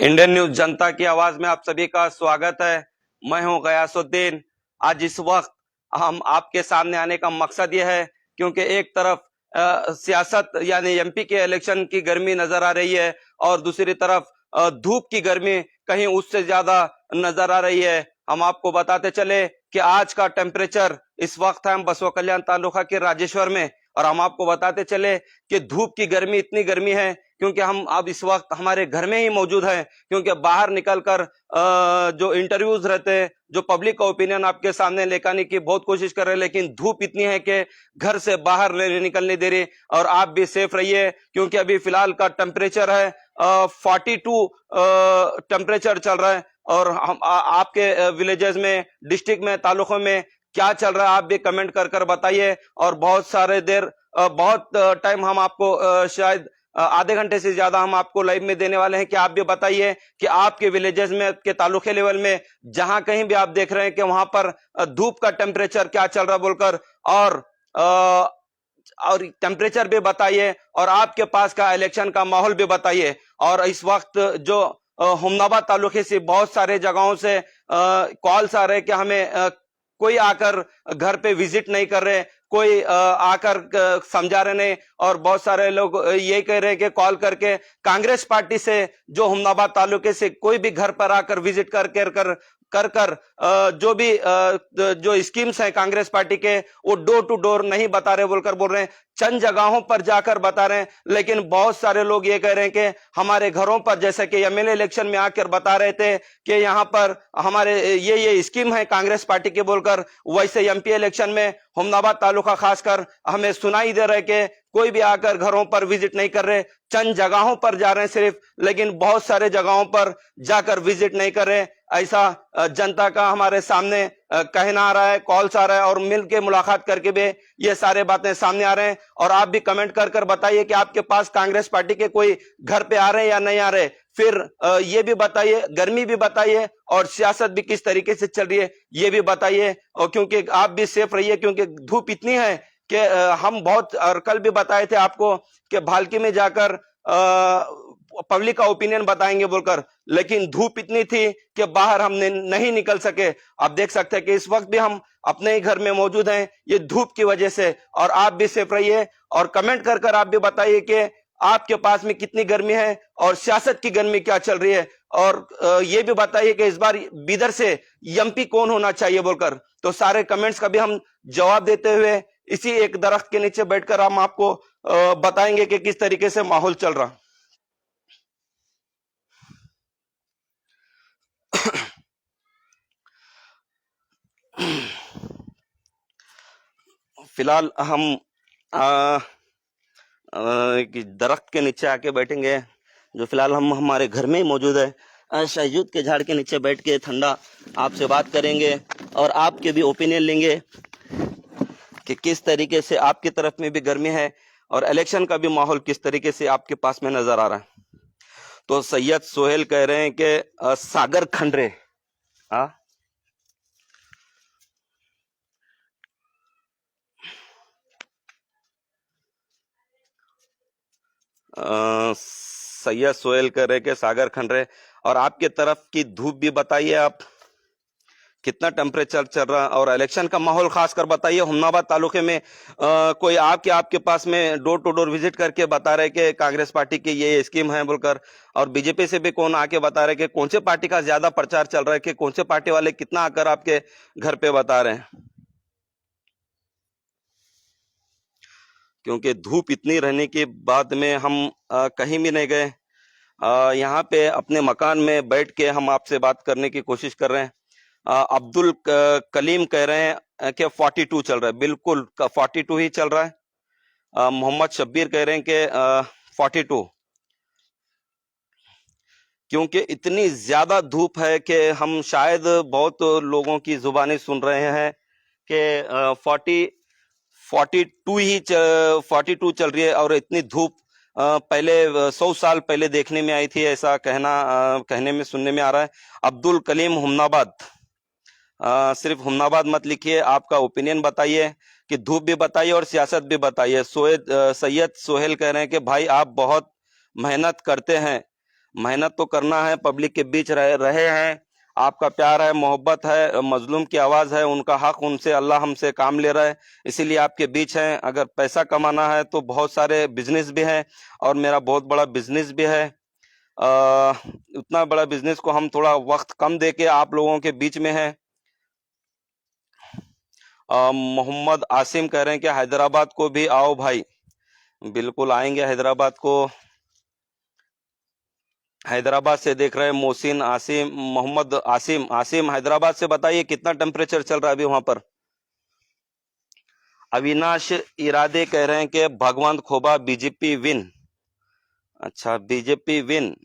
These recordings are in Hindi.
इंडियन न्यूज जनता की आवाज में आप सभी का स्वागत है। मैं हूं गयासुद्दीन। आज इस वक्त हम आपके सामने आने का मकसद यह है क्योंकि एक तरफ सियासत यानी एमपी के इलेक्शन की गर्मी नजर आ रही है और दूसरी तरफ धूप की गर्मी कहीं उससे ज्यादा नजर आ रही है। हम आपको बताते चले कि आज का टेम्परेचर इस वक्त है हम बसवा कल्याण तालुका के राजेश्वर में, और हम आपको बताते चले कि धूप की गर्मी इतनी गर्मी है क्योंकि हम अब इस वक्त हमारे घर में ही मौजूद हैं, क्योंकि बाहर निकलकर जो इंटरव्यूज रहते हैं, जो पब्लिक का ओपिनियन आपके सामने लेकर की बहुत कोशिश कर रहे हैं, लेकिन धूप इतनी है कि घर से बाहर नहीं निकलने दे रही। और आप भी सेफ रहिए क्योंकि अभी फिलहाल का टेम्परेचर है 42 टेम्परेचर चल रहा है। और हम आपके विलेजेस में, डिस्ट्रिक्ट में, तालुकों में क्या चल रहा है आप भी कमेंट कर कर बताइए। और बहुत टाइम हम आपको शायद आधे घंटे से ज्यादा हम आपको लाइव में देने वाले हैं कि आप भी बताइए कि आपके विलेजेस में, के तालुके लेवल में, जहां कहीं भी आप देख रहे हैं कि वहां पर धूप का टेम्परेचर क्या चल रहा बोलकर, और टेम्परेचर भी बताइए और आपके पास का इलेक्शन का माहौल भी बताइए। और इस वक्त जो हुमनाबाद तालुके से बहुत सारे जगहों से कॉल्स आ रहे हैं कि हमें कोई आकर घर पे विजिट नहीं कर रहे, कोई आकर समझा रहे नहीं, और बहुत सारे लोग ये कह रहे हैं कि कॉल करके कांग्रेस पार्टी से जो हुमनाबाद तालुके से कोई भी घर पर आकर विजिट कर जो भी जो स्कीम्स हैं कांग्रेस पार्टी के वो डोर टू डोर नहीं बता रहे बोलकर बोल रहे हैं, चंद जगहों पर जाकर बता रहे हैं। लेकिन बहुत सारे लोग ये कह रहे हैं कि हमारे घरों पर, जैसे कि एमएलए इलेक्शन में आकर बता रहे थे कि यहाँ पर हमारे ये स्कीम है कांग्रेस पार्टी के बोलकर, वैसे एमपी इलेक्शन में हुमनाबाद तालुका खासकर हमें सुनाई दे रहे कि कोई भी आकर घरों पर विजिट नहीं कर रहे, चंद जगहों पर जा रहे हैं सिर्फ, लेकिन बहुत सारे जगहों पर जाकर विजिट नहीं कर रहे। ऐसा जनता का हमारे सामने कहना आ रहा है, कॉल्स आ रहा है, और मिलके मुलाकात करके भी ये सारे बातें सामने आ रहे हैं। और आप भी कमेंट कर कर बताइए कि आपके पास कांग्रेस पार्टी के कोई घर पे आ रहे हैं या नहीं आ रहे। फिर ये भी बताइए, गर्मी भी बताइए और सियासत भी किस तरीके से चल रही है ये भी बताइए। और क्योंकि आप भी सेफ रहिए क्योंकि धूप इतनी है कि हम बहुत, और कल भी बताए थे आपको कि भालकी में जाकर पब्लिक का ओपिनियन बताएंगे बोलकर, लेकिन धूप इतनी थी कि बाहर हम नहीं निकल सके। आप देख सकते हैं कि इस वक्त भी हम अपने ही घर में मौजूद हैं ये धूप की वजह से। और आप भी सेफ रहिए और कमेंट कर कर आप भी बताइए कि आपके पास में कितनी गर्मी है और सियासत की गर्मी क्या चल रही है। और ये भी बताइए कि इस बार बीदर से एमपी कौन होना चाहिए बोलकर। तो सारे कमेंट्स का भी हम जवाब देते हुए इसी एक दरख्त के नीचे बैठकर हम आपको बताएंगे कि किस तरीके से माहौल चल रहा। फिलहाल हम दरख्त के नीचे आके बैठेंगे, जो फिलहाल हम हमारे घर में ही मौजूद है। शाहजूद के झाड़ के नीचे बैठ के ठंडा आपसे बात करेंगे और आपके भी ओपिनियन लेंगे कि किस तरीके से आपकी तरफ में भी गर्मी है और इलेक्शन का भी माहौल किस तरीके से आपके पास में नजर आ रहा है। तो सैयद सोहेल कह रहे हैं कि सागर खंडरे, सैयद सोहेल कह रहे कि सागर खंडरे। और आपके तरफ की धूप भी बताइए, आप कितना टेम्परेचर चल रहा है और इलेक्शन का माहौल खासकर बताइए। हुमनाबाद तालुके में कोई आपके पास में डोर टू डोर विजिट करके बता रहे कि कांग्रेस पार्टी की ये स्कीम है बोलकर, और बीजेपी से भी कौन आके बता रहे कि कौन से पार्टी का ज्यादा प्रचार चल रहा है, कि कौन से पार्टी वाले कितना आकर आपके घर पे बता रहे हैं। क्योंकि धूप इतनी रहने के बाद में हम कहीं भी नहीं गए, यहाँ पे अपने मकान में बैठ के हम आपसे बात करने की कोशिश कर रहे हैं। अब्दुल कलीम कह रहे हैं कि 42 चल रहा है, बिल्कुल 42 ही चल रहा है। मोहम्मद शब्बीर कह रहे हैं कि 42, क्योंकि इतनी ज्यादा धूप है कि हम शायद बहुत लोगों की जुबानी सुन रहे हैं कि 42 चल रही है। और इतनी धूप पहले 100 साल पहले देखने में आई थी, ऐसा कहने में सुनने में आ रहा है। अब्दुल कलीम हुमनाबाद, सिर्फ हुमनाबाद मत लिखिए, आपका ओपिनियन बताइए कि धूप भी बताइए और सियासत भी बताइए। सैयद सोहेल कह रहे हैं कि भाई आप बहुत मेहनत करते हैं, मेहनत तो करना है, पब्लिक के बीच रहे हैं, आपका प्यार है, मोहब्बत है, मजलूम की आवाज़ है, उनका हक उनसे अल्लाह हमसे काम ले रहा है, इसीलिए आपके बीच हैं। अगर पैसा कमाना है तो बहुत सारे बिजनेस भी हैं और मेरा बहुत बड़ा बिजनेस भी है। उतना बड़ा बिजनेस को हम थोड़ा वक्त कम दे के आप लोगों के बीच में हैं। मोहम्मद आसिम कह रहे हैं कि हैदराबाद को भी आओ भाई। बिल्कुल आएंगे हैदराबाद को। हैदराबाद से देख रहे हैं मोहसिन आसिम, मोहम्मद आसिम। आसिम हैदराबाद से बताइए कितना टेम्परेचर चल रहा है अभी वहां पर। अविनाश इरादे कह रहे हैं कि भगवंत खोबा बीजेपी विन। अच्छा, बीजेपी विन,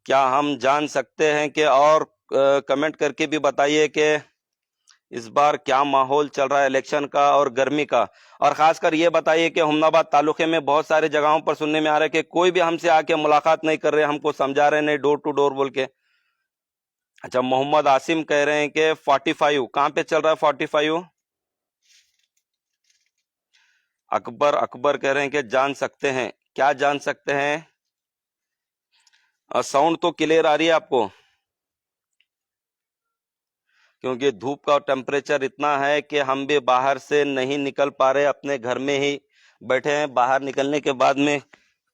क्या हम जान सकते हैं कि, और कमेंट करके भी बताइए कि इस बार क्या माहौल चल रहा है इलेक्शन का और गर्मी का। और खासकर ये बताइए कि हुमनाबाद तालुके में बहुत सारे जगहों पर सुनने में आ रहा है कि कोई भी हमसे आके मुलाकात नहीं कर रहे, हमको समझा रहे नहीं, डोर टू डोर बोल के। अच्छा, मोहम्मद आसिम कह रहे हैं कि 45 कहाँ पे चल रहा है 45। अकबर कह रहे हैं कि जान सकते हैं, क्या जान सकते हैं। साउंड तो क्लियर आ रही है आपको, क्योंकि धूप का टेम्परेचर इतना है कि हम भी बाहर से नहीं निकल पा रहे, अपने घर में ही बैठे हैं। बाहर निकलने के बाद में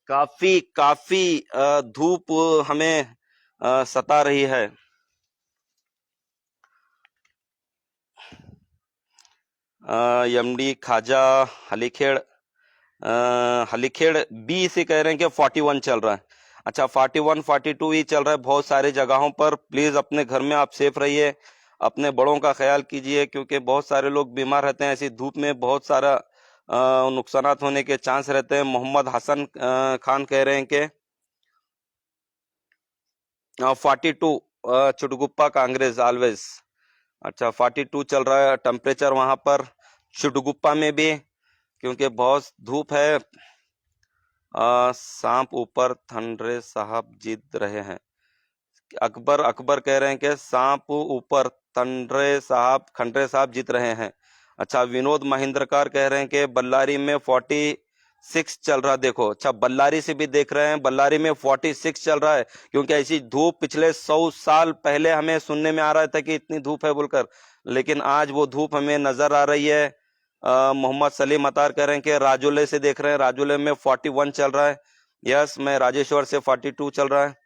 काफी काफी धूप हमें सता रही है। एमडी खाजा हलीखेड़, हलीखेड़ बी से कह रहे हैं कि 41 चल रहा है। अच्छा, 41 42 ही चल रहा है बहुत सारी जगहों पर। प्लीज अपने घर में आप सेफ रहिए, अपने बड़ों का ख्याल कीजिए, क्योंकि बहुत सारे लोग बीमार रहते हैं। ऐसी धूप में बहुत सारा नुकसानात होने के चांस रहते हैं। मोहम्मद हसन खान कह रहे हैं कि 42 चुटगुप्पा कांग्रेस ऑलवेज। अच्छा, 42 चल रहा है टेम्परेचर वहां पर चुटगुप्पा में भी, क्योंकि बहुत धूप है। सांप ऊपर खंडरे साहब जीत रहे हैं। अकबर कह रहे हैं कि सांप ऊपर खंडरे साहब जीत रहे हैं। अच्छा, विनोद महेंद्रकार कह रहे हैं कि बल्लारी में 46 चल रहा। देखो, अच्छा बल्लारी से भी देख रहे हैं, बल्लारी में 46 चल रहा है, क्योंकि ऐसी धूप पिछले 100 साल पहले हमें सुनने में आ रहा था कि इतनी धूप है बोलकर, लेकिन आज वो धूप हमें नजर आ रही है। मोहम्मद सलीम अतार कह रहे हैं कि राजौले से देख रहे हैं, राजौले में 41 चल रहा है। यस, मैं राजेश्वर से 42 चल रहा है।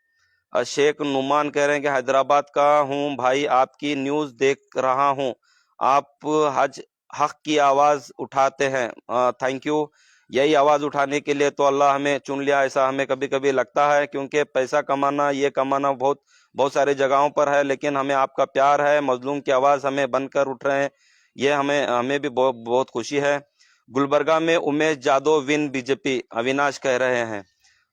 शेख नुमान कह रहे हैं कि हैदराबाद का हूं भाई, आपकी न्यूज देख रहा हूं, आप हज हक की आवाज उठाते हैं। Thank you. यही आवाज उठाने के लिए तो अल्लाह हमें चुन लिया, ऐसा हमें कभी कभी लगता है, क्योंकि पैसा कमाना, ये कमाना बहुत बहुत सारी जगहों पर है, लेकिन हमें आपका प्यार है, मजलूम की आवाज हमें बनकर उठ रहे हैं, ये हमें हमें भी बहुत बहुत खुशी है। गुलबर्गा में उमेश जादव विन बीजेपी, अविनाश कह रहे हैं।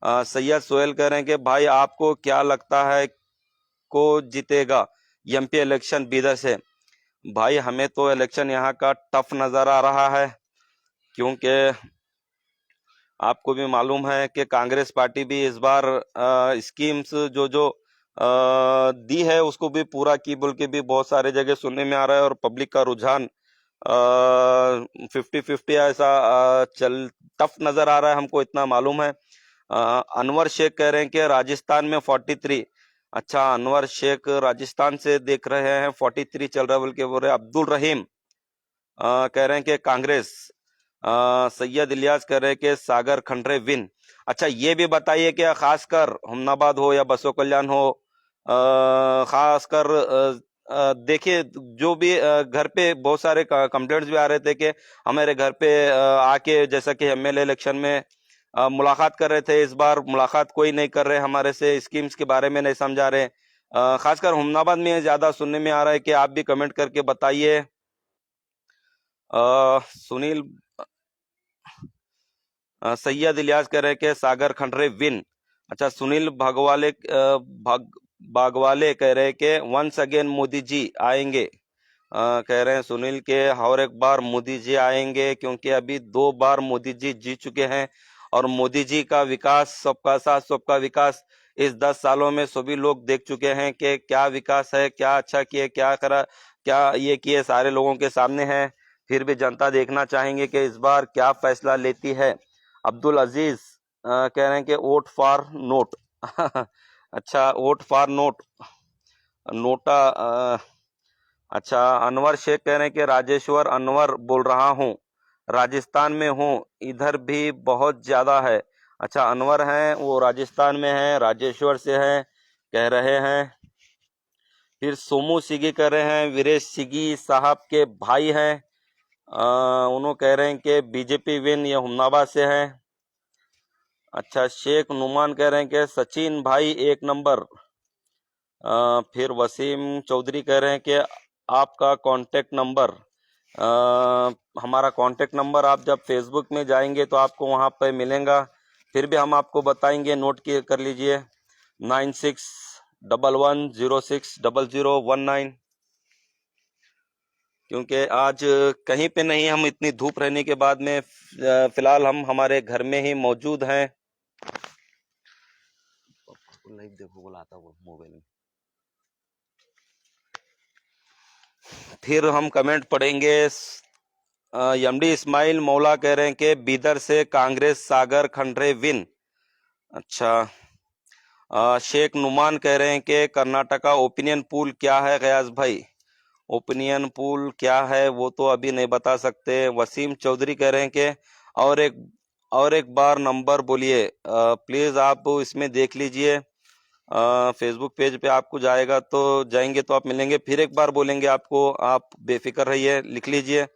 सैयद सोहेल कह रहे हैं कि भाई आपको क्या लगता है को जीतेगा एमपी इलेक्शन बीदर से। भाई हमें तो इलेक्शन यहाँ का टफ नजर आ रहा है, क्योंकि आपको भी मालूम है कि कांग्रेस पार्टी भी इस बार स्कीम्स जो जो दी है उसको भी पूरा की बोल के भी बहुत सारे जगह सुनने में आ रहा है, और पब्लिक का रुझान 50-50 ऐसा चल टफ नजर आ रहा है, हमको इतना मालूम है। अनवर शेख कह रहे हैं कि राजस्थान में 43। अच्छा, अनवर शेख राजस्थान से देख रहे हैं, 43 चल रहा है बोल के बोल रहे। अब्दुल रहीम कह रहे हैं कि कांग्रेस। सैयद इलियास कह रहे हैं कि सागर खंडरे विन। अच्छा, ये भी बताइए कि खासकर हुमनाबाद हो या बसो कल्याण हो, खासकर देखिए जो भी घर पे बहुत सारे कंप्लेंट्स भी आ रहे थे कि हमारे घर पे आके, जैसा कि एमएलए इलेक्शन में मुलाकात कर रहे थे, इस बार मुलाकात कोई नहीं कर रहे हमारे से, स्कीम्स के बारे में नहीं समझा रहे। खासकर हुमनाबाद में ज्यादा सुनने में आ रहा है कि आप भी कमेंट करके बताइए। सुनील सैयद इलियास कह रहे हैं कि सागर खंडरे विन। अच्छा, सुनील बागवाले कह रहे हैं कि वंस अगेन मोदी जी आएंगे। कह रहे हैं सुनील के और एक बार मोदी जी आएंगे, क्योंकि अभी 2 बार मोदी जी जीत चुके हैं, और मोदी जी का विकास, सबका साथ सबका विकास, इस 10 सालों में सभी लोग देख चुके हैं कि क्या विकास है, क्या अच्छा किए, क्या करा, क्या ये किए, सारे लोगों के सामने है। फिर भी जनता देखना चाहेंगे कि इस बार क्या फैसला लेती है। अब्दुल अजीज कह रहे हैं कि वोट फॉर नोट। अच्छा, वोट फॉर नोटा। अच्छा, अनवर शेख कह रहे हैं कि राजेश्वर अनवर बोल रहा हूँ, राजस्थान में हूँ, इधर भी बहुत ज्यादा है। अच्छा, अनवर हैं, वो राजस्थान में हैं, राजेश्वर से हैं कह रहे हैं। फिर सोमू सिगी कह रहे हैं, वीरेश सिगी साहब के भाई हैं। उन्होंने कह रहे हैं कि बीजेपी विन, ये हुमनाबाद से हैं। अच्छा, शेख नुमान कह रहे हैं कि सचिन भाई एक नंबर। फिर वसीम चौधरी कह रहे हैं कि आपका कांटेक्ट नंबर, हमारा कांटेक्ट नंबर आप जब फेसबुक में जाएंगे तो आपको वहां पर मिलेगा, फिर भी हम आपको बताएंगे, नोट कर लीजिए 9611060019। क्योंकि आज कहीं पे नहीं, हम इतनी धूप रहने के बाद में फिलहाल हम हमारे घर में ही मौजूद हैं। लाइव देखो बुलाता वो मोबाइल में। फिर हम कमेंट पढ़ेंगे। एमडी इस्माइल मौला कह रहे हैं कि बीदर से कांग्रेस सागर खंडरे विन। अच्छा, शेख नुमान कह रहे हैं कि कर्नाटका ओपिनियन पूल क्या है गयास भाई? ओपिनियन पूल क्या है वो तो अभी नहीं बता सकते। वसीम चौधरी कह रहे हैं कि और एक और एक बार नंबर बोलिए प्लीज, आप इसमें देख लीजिए, फेसबुक पेज पे आपको जाएंगे तो आप मिलेंगे। फिर एक बार बोलेंगे आपको, आप बेफिक्र रहिए, लिख लीजिए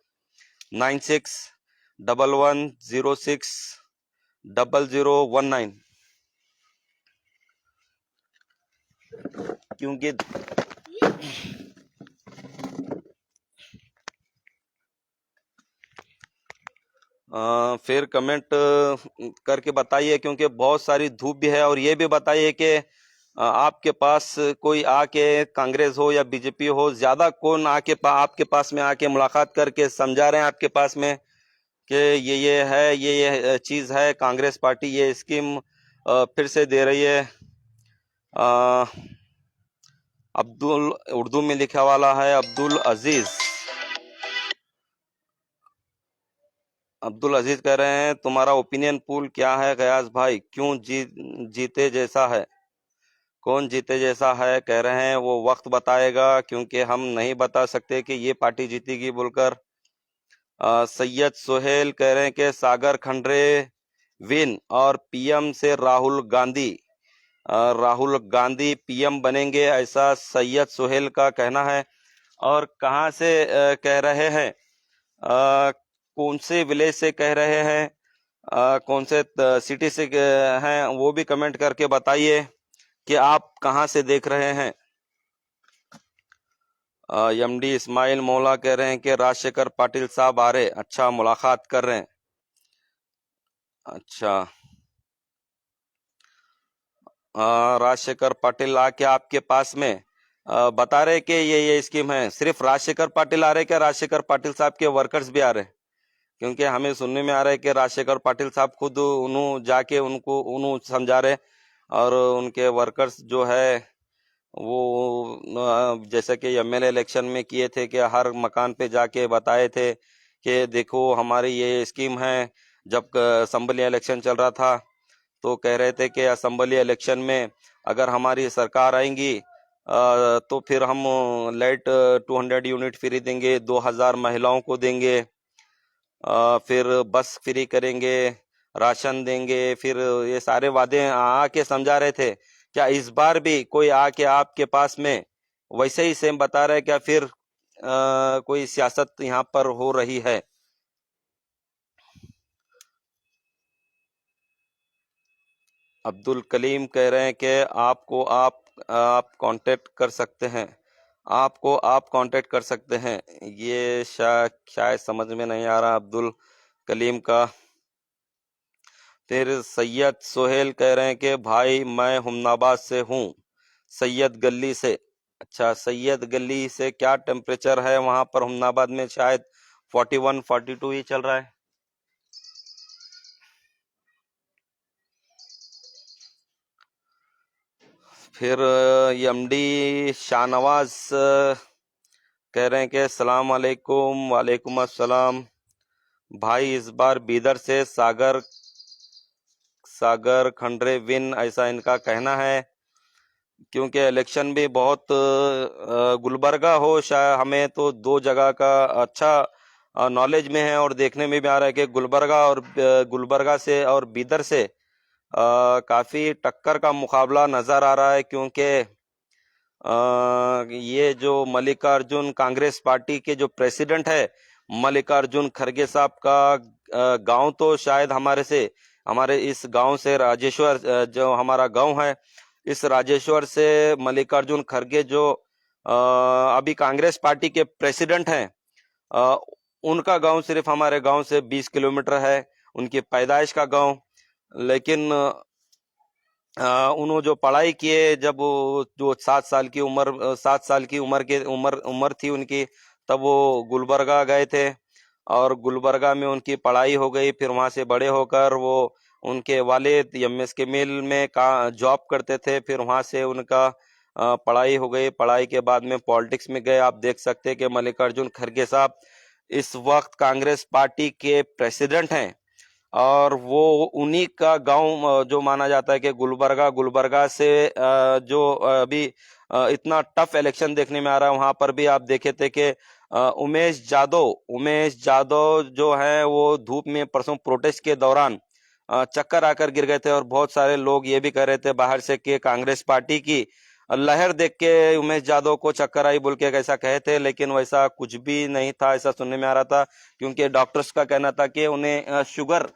9611060019। क्योंकि फिर कमेंट करके बताइए, क्योंकि बहुत सारी धूप भी है। और ये भी बताइए कि आपके पास कोई आके, कांग्रेस हो या बीजेपी हो, ज्यादा कौन आपके पास में आके मुलाकात करके समझा रहे हैं आपके पास में कि ये है, ये चीज है, कांग्रेस पार्टी ये स्कीम फिर से दे रही है। अ, अब्दुल, उर्दू में लिखा वाला है अब्दुल अजीज। अब्दुल अजीज कह रहे हैं तुम्हारा ओपिनियन पूल क्या है गयास भाई, क्यों जीते जैसा है? कौन जीते जैसा है कह रहे हैं, वो वक्त बताएगा, क्योंकि हम नहीं बता सकते कि ये पार्टी जीतेगी बोलकर। सैयद सोहेल कह रहे हैं कि सागर खंडरे विन और पीएम से राहुल गांधी, राहुल गांधी पीएम बनेंगे, ऐसा सैयद सोहेल का कहना है। और कहाँ से कह रहे हैं, कौन से विलेज से कह रहे हैं, कौन से सिटी से हैं, वो भी कमेंट करके बताइए कि आप कहाँ से देख रहे हैं। एमडी इस्माइल मौला कह रहे हैं कि राजशेखर पाटिल साहब आ रहे। अच्छा, मुलाकात कर रहे हैं। अच्छा, राजशेखर पाटिल आके आपके पास में बता रहे कि ये स्कीम है। सिर्फ राजशेखर पाटिल आ रहे, क्या राजशेखर पाटिल साहब के वर्कर्स भी आ रहे? क्योंकि हमें सुनने में आ रहा है कि राजशेखर पाटिल साहब खुद उन्होंने जाके उन्होंने समझा रहे, और उनके वर्कर्स जो है वो जैसे कि एमएलए इलेक्शन में किए थे कि हर मकान पे जाके बताए थे कि देखो हमारी ये स्कीम है। जब असेंबली इलेक्शन चल रहा था तो कह रहे थे कि असेंबली इलेक्शन में अगर हमारी सरकार आएंगी तो फिर हम लाइट 200 यूनिट फ्री देंगे, 2000 महिलाओं को देंगे, फिर बस फ्री करेंगे, राशन देंगे। फिर ये सारे वादे आके समझा रहे थे। क्या इस बार भी कोई आके आपके पास में वैसे ही सेम बता रहा है क्या? फिर कोई सियासत यहाँ पर हो रही है? अब्दुल कलीम कह रहे हैं कि आप कांटेक्ट कर सकते हैं, आपको आप कांटेक्ट कर सकते हैं। ये शायद समझ में नहीं आ रहा अब्दुल कलीम का। फिर सैयद सोहेल कह रहे हैं कि भाई मैं हुमनाबाद से हूँ, सैयद गली से। अच्छा, सैयद गली से क्या टेम्परेचर है वहां पर हुमनाबाद में? शायद 41 42 ही चल रहा है। फिर एमडी शाहनवाज कह रहे हैं कि सलाम अलैकुम। वालेकुम अस्सलाम भाई, इस बार बीदर से सागर खंडरे विन, ऐसा इनका कहना है। क्योंकि इलेक्शन भी बहुत गुलबर्गा हो, शायद हमें तो दो जगह का अच्छा नॉलेज में है और देखने में भी आ रहा है कि गुलबर्गा से और बीदर से काफी टक्कर का मुकाबला नजर आ रहा है। क्योंकि ये जो मल्लिकार्जुन कांग्रेस पार्टी के जो प्रेसिडेंट है मल्लिकार्जुन खड़गे साहब का गांव तो शायद हमारे इस गांव से राजेश्वर, जो हमारा गांव है, इस राजेश्वर से मल्लिकार्जुन खड़गे जो अभी कांग्रेस पार्टी के प्रेसिडेंट हैं, अ, उनका गांव सिर्फ हमारे गांव से 20 किलोमीटर है, उनकी पैदाइश का गांव। लेकिन उन्होंने जो पढ़ाई किए, जब जो 7 साल की उम्र थी उनकी, तब वो गुलबर्गा गए थे और गुलबर्गा में उनकी पढ़ाई हो गई। फिर वहां से बड़े होकर वो उनके वालिद एमएस के मिल में जॉब करते थे। फिर वहां से उनका पढ़ाई हो गई। पढ़ाई के बाद में पॉलिटिक्स में गए। आप देख सकते हैं कि मल्लिकार्जुन खड़गे साहब इस वक्त कांग्रेस पार्टी के प्रेसिडेंट हैं और वो उन्हीं का गांव जो माना जाता है कि गुलबर्गा से जो अभी इतना टफ इलेक्शन देखने में आ रहा है, वहां पर भी आप देखे थे कि उमेश जादव जो है वो धूप में परसों प्रोटेस्ट के दौरान चक्कर आकर गिर गए थे। और बहुत सारे लोग ये भी कह रहे थे बाहर से कि कांग्रेस पार्टी की लहर देख के उमेश जादव को चक्कर आई बोल के ऐसा कहे थे, लेकिन वैसा कुछ भी नहीं था, ऐसा सुनने में आ रहा था। क्योंकि डॉक्टर्स का कहना था कि उन्हें शुगर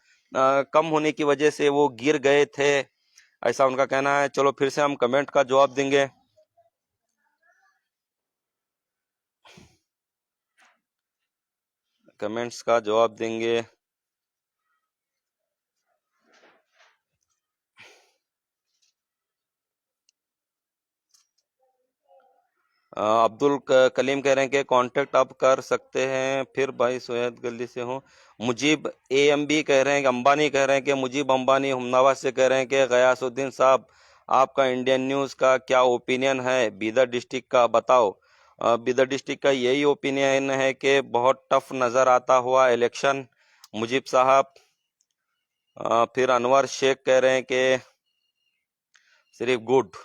कम होने की वजह से वो गिर गए थे, ऐसा उनका कहना है। चलो फिर से हम कमेंट का जवाब देंगे। कमेंट्स का जवाब देंगे। अब्दुल कलीम कह रहे हैं कि कांटेक्ट आप कर सकते हैं। फिर भाई सोयद गली से हूँ। मुजीब AMB कह रहे हैं कि अंबानी कह रहे हैं कि मुजीब अंबानी हुमनाबाद से कह रहे हैं कि गयासुद्दीन साहब, आपका इंडियन न्यूज़ का क्या ओपिनियन है बीदर डिस्ट्रिक्ट का, बताओ। बीदर डिस्ट्रिक्ट का यही ओपिनियन है कि बहुत टफ नज़र आता हुआ इलेक्शन, मुजीब साहब। फिर अनवर शेख कह रहे हैं कि सिर्फ गुड।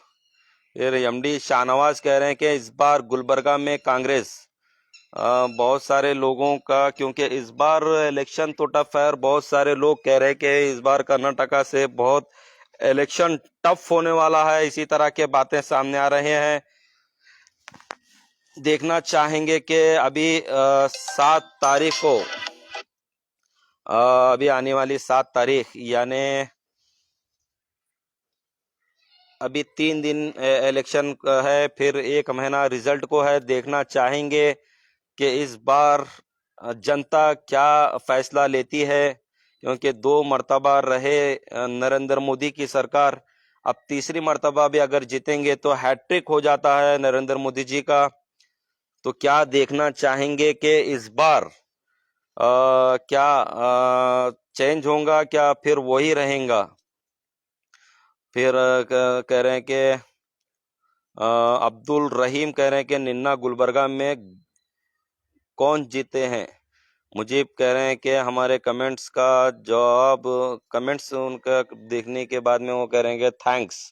फिर MD शाहनवाज कह रहे हैं कि इस बार गुलबर्गा में कांग्रेस। बहुत सारे लोगों का, क्योंकि इस बार इलेक्शन तो टफ है और बहुत सारे लोग कह रहे हैं कि इस बार कर्नाटका से बहुत इलेक्शन टफ होने वाला है, इसी तरह के बातें सामने आ रहे हैं। देखना चाहेंगे कि अभी 7 तारीख को, अभी आने वाली 7 तारीख, यानी अभी 3 दिन इलेक्शन है, फिर 1 महीना रिजल्ट को है। देखना चाहेंगे कि इस बार जनता क्या फैसला लेती है। क्योंकि 2 मर्तबा रहे नरेंद्र मोदी की सरकार, अब तीसरी मर्तबा भी अगर जीतेंगे तो हैट्रिक हो जाता है नरेंद्र मोदी जी का। तो क्या देखना चाहेंगे कि इस बार क्या चेंज होगा, क्या फिर वही रहेगा। फिर कह रहे हैं कि अब्दुल रहीम कह रहे हैं कि निन्ना गुलबर्गा में कौन जीते हैं। मुजीब कह रहे हैं कि हमारे कमेंट्स का जवाब, कमेंट्स उनका देखने के बाद में वो कह रहे हैं कि थैंक्स।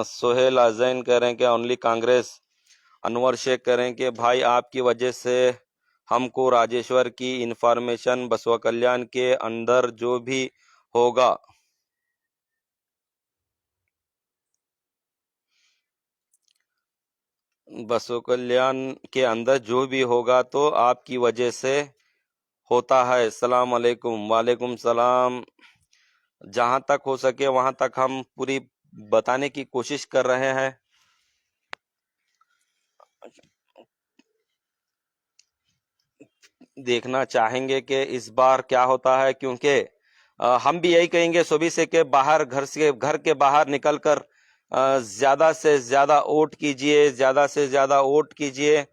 सोहेल अजैन कह रहे हैं कि ओनली कांग्रेस। अनवर शेख कह रहे हैं कि भाई आपकी वजह से हमको राजेश्वर की इंफॉर्मेशन बसवा कल्याण के अंदर जो भी होगा, बसवा कल्याण के अंदर जो भी होगा तो आपकी वजह से होता है। सलाम अलैकुम। वालेकुम सलाम। जहां तक हो सके वहां तक हम पूरी बताने की कोशिश कर रहे हैं। देखना चाहेंगे कि इस बार क्या होता है। क्योंकि हम भी यही कहेंगे सभी से कि घर के बाहर निकलकर ज्यादा से ज्यादा वोट कीजिए, ज्यादा से ज्यादा वोट कीजिए।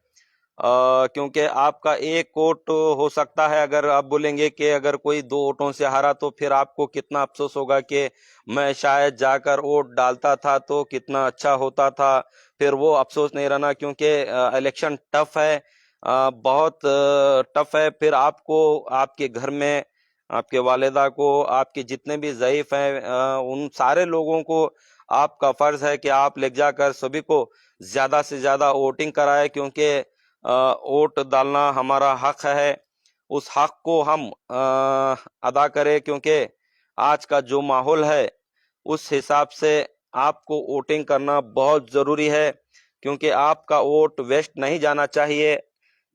क्योंकि आपका एक वोट हो सकता है, अगर आप बोलेंगे कि अगर कोई 2 वोटों से हारा तो फिर आपको कितना अफसोस होगा कि मैं शायद जाकर वोट डालता था तो कितना अच्छा होता था। फिर वो अफसोस नहीं रहना, क्योंकि इलेक्शन टफ है, बहुत टफ है। फिर आपको आपके घर में आपके वालिदा को, आपके जितने भी ज़ईफ हैं, उन सारे लोगों को आपका फर्ज है कि आप ले जाकर सभी को ज्यादा से ज्यादा वोटिंग कराए, क्योंकि वोट डालना हमारा हक है। उस हक को हम अदा करें, क्योंकि आज का जो माहौल है उस हिसाब से आपको वोटिंग करना बहुत जरूरी है, क्योंकि आपका वोट वेस्ट नहीं जाना चाहिए।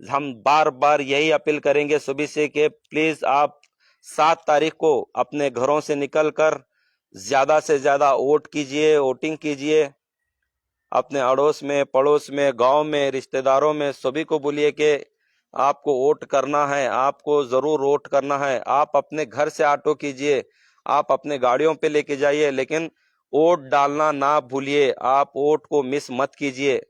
हम बार बार यही अपील करेंगे सभी से कि प्लीज आप 7 तारीख को अपने घरों से निकलकर ज्यादा से ज्यादा वोट कीजिए, वोटिंग कीजिए। अपने अड़ोस में, पड़ोस में, गांव में, रिश्तेदारों में सभी को बोलिए कि आपको वोट करना है, आपको जरूर वोट करना है। आप अपने घर से ऑटो कीजिए, आप अपने गाड़ियों पे लेके जाइए, लेकिन वोट डालना ना भूलिए। आप वोट को मिस मत कीजिए।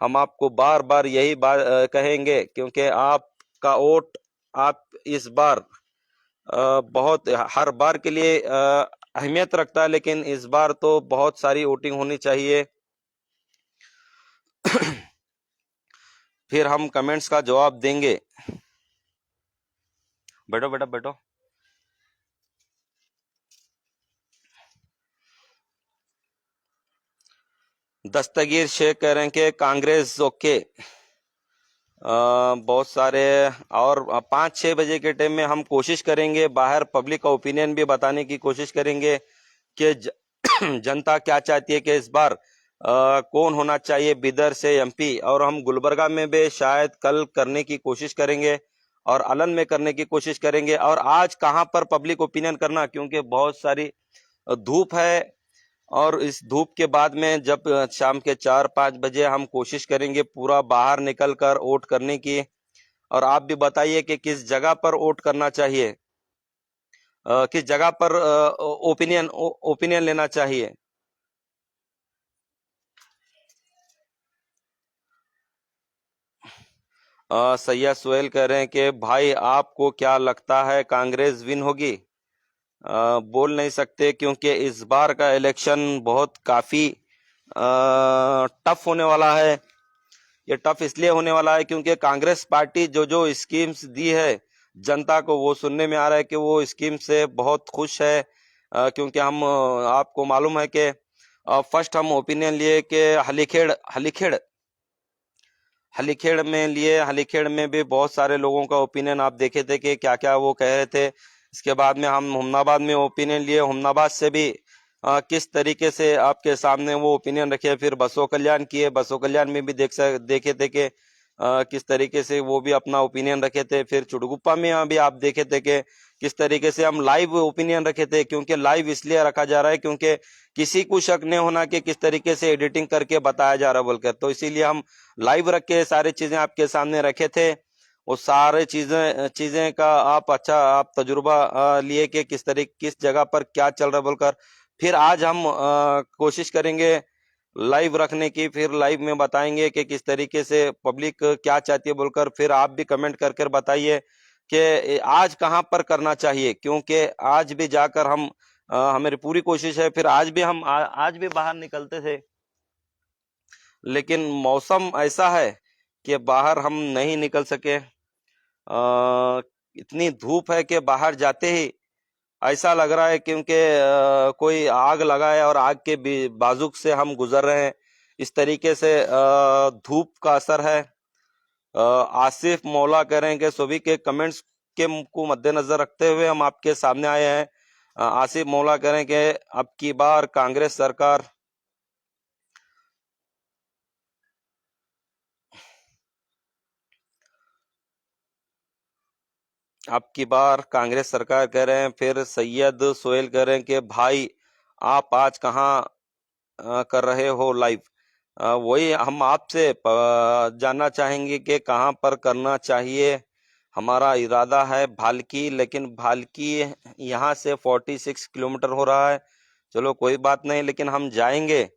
हम आपको बार बार यही बात कहेंगे, क्योंकि आपका वोट आप इस बार बहुत हर बार के लिए अहमियत रखता है, लेकिन इस बार तो बहुत सारी वोटिंग होनी चाहिए। फिर हम कमेंट्स का जवाब देंगे। बैठो बेटा बैठो। दस्तगीर शेख कह रहे हैं कि कांग्रेस ओके। बहुत सारे और 5-6 बजे के टाइम में हम कोशिश करेंगे, बाहर पब्लिक का ओपिनियन भी बताने की कोशिश करेंगे कि जनता क्या चाहती है, कि इस बार कौन होना चाहिए बिदर से एमपी। और हम गुलबर्गा में भी शायद कल करने की कोशिश करेंगे और अलन में करने की कोशिश करेंगे। और आज कहां पर पब्लिक ओपिनियन करना, क्योंकि बहुत सारी धूप है, और इस धूप के बाद में जब शाम के 4-5 बजे हम कोशिश करेंगे पूरा बाहर निकल कर वोट करने की। और आप भी बताइए कि किस जगह पर वोट करना चाहिए, किस जगह पर ओपिनियन लेना चाहिए। सैयद सोहेल कह रहे हैं कि भाई आपको क्या लगता है कांग्रेस विन होगी? बोल नहीं सकते, क्योंकि इस बार का इलेक्शन बहुत काफी टफ होने वाला है। ये टफ इसलिए होने वाला है क्योंकि कांग्रेस पार्टी जो जो स्कीम्स दी है जनता को, वो सुनने में आ रहा है कि वो स्कीम से बहुत खुश है। क्योंकि हम आपको मालूम है कि फर्स्ट हम ओपिनियन लिए कि हलीखेड़ में लिए। हलीखेड़ में भी बहुत सारे लोगों का ओपिनियन आप देखे थे कि क्या क्या वो कह रहे थे। इसके बाद में हम हुमनाबाद में ओपिनियन लिए, हुमनाबाद से भी किस तरीके से आपके सामने वो ओपिनियन रखे। फिर बसो कल्याण किए, बसो कल्याण में भी देखे थे कि किस तरीके से वो भी अपना ओपिनियन रखे थे। फिर चुड़गुप्पा में भी आप देखे थे कि किस तरीके से हम लाइव ओपिनियन रखे थे, क्योंकि लाइव इसलिए रखा जा रहा है क्योंकि किसी को शक नहीं होना कि किस तरीके से एडिटिंग करके बताया जा रहा है बोलकर। तो इसीलिए हम लाइव रख के सारी चीजें आपके सामने रखे थे। वो सारे चीजें का आप तजुर्बा लिए कि किस जगह पर क्या चल रहा है बोलकर। फिर आज हम कोशिश करेंगे लाइव रखने की, फिर लाइव में बताएंगे कि किस तरीके से पब्लिक क्या चाहती है बोलकर। फिर आप भी कमेंट करके बताइए कि आज कहां पर करना चाहिए, क्योंकि आज भी जाकर हम हमारी पूरी कोशिश है। फिर आज भी हम आज भी बाहर निकलते थे, लेकिन मौसम ऐसा है कि बाहर हम नहीं निकल सके। इतनी धूप है कि बाहर जाते ही ऐसा लग रहा है क्योंकि कोई आग लगा है और आग के बाजुक से हम गुजर रहे हैं। इस तरीके से धूप का असर है। आसिफ मौला कह रहे हैं कि सभी के कमेंट्स के को मद्देनजर रखते हुए हम आपके सामने आए हैं। आसिफ मौला कह रहे हैं कि अब की बार कांग्रेस सरकार अब की बार कांग्रेस सरकार कह रहे हैं। फिर सैयद सोहेल कह रहे हैं कि भाई आप आज कहाँ कर रहे हो लाइव? वही हम आपसे जानना चाहेंगे कि कहाँ पर करना चाहिए। हमारा इरादा है भालकी, लेकिन भालकी यहाँ से 46 किलोमीटर हो रहा है। चलो कोई बात नहीं, लेकिन हम जाएंगे,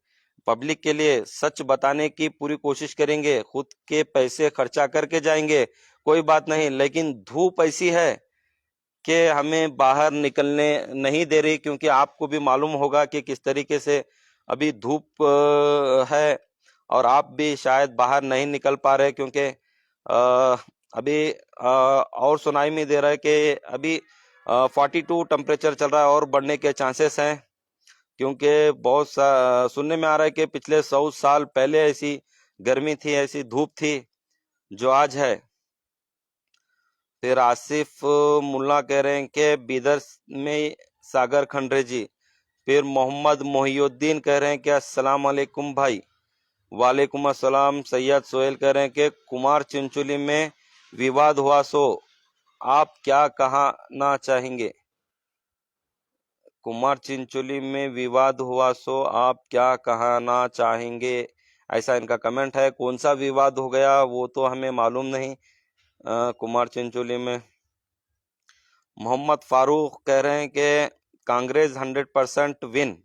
पब्लिक के लिए सच बताने की पूरी कोशिश करेंगे, खुद के पैसे खर्चा करके जाएंगे, कोई बात नहीं। लेकिन धूप ऐसी है कि हमें बाहर निकलने नहीं दे रही, क्योंकि आपको भी मालूम होगा कि किस तरीके से अभी धूप है, और आप भी शायद बाहर नहीं निकल पा रहे, क्योंकि अभी और सुनाई में दे रहा है कि अभी 42 टेम्परेचर चल रहा है और बढ़ने के चांसेस हैं, क्योंकि सुनने में आ रहा है कि पिछले 100 साल पहले ऐसी गर्मी थी, ऐसी धूप थी जो आज है। फिर आसिफ मुल्ला कह रहे हैं कि बीदर में सागर खंडरे जी। फिर मोहम्मद मोहिउद्दीन कह रहे हैं कि अस्सलाम वालेकुम भाई। वालेकुम अस्सलाम। सैयद सोहेल कह रहे हैं कि कुमार चिंचोली में विवाद हुआ, सो आप क्या कहना चाहेंगे? कुमार चिंचोली में विवाद हुआ, सो आप क्या कहना चाहेंगे, ऐसा इनका कमेंट है। कौन सा विवाद हो गया वो तो हमें मालूम नहीं। कुमार चिंचोली में मोहम्मद फारूक कह रहे हैं कि कांग्रेस 100% विन।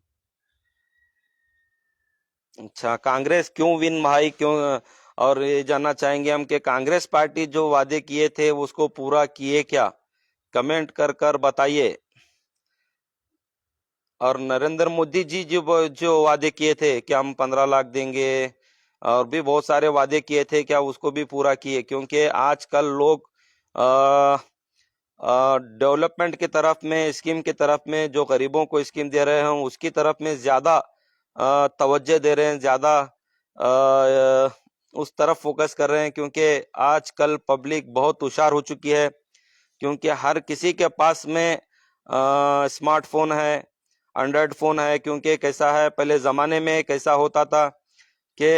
अच्छा, कांग्रेस क्यों विन भाई, क्यों? और ये जानना चाहेंगे हम कि कांग्रेस पार्टी जो वादे किए थे उसको पूरा किए क्या? कमेंट कर कर बताइए। और नरेंद्र मोदी जी जो जो वादे किए थे कि हम 15 लाख देंगे, और भी बहुत सारे वादे किए थे, क्या उसको भी पूरा किए? क्योंकि आजकल लोग डेवलपमेंट की तरफ में, स्कीम की तरफ में, जो गरीबों को स्कीम दे रहे हैं उसकी तरफ में ज्यादा तवज्जो दे रहे हैं, ज्यादा उस तरफ फोकस कर रहे हैं, क्योंकि आजकल पब्लिक बहुत होशियार हो चुकी है, क्योंकि हर किसी के पास में स्मार्टफोन है, एंड्रॉयड फोन है। क्योंकि कैसा है, पहले जमाने में कैसा होता था कि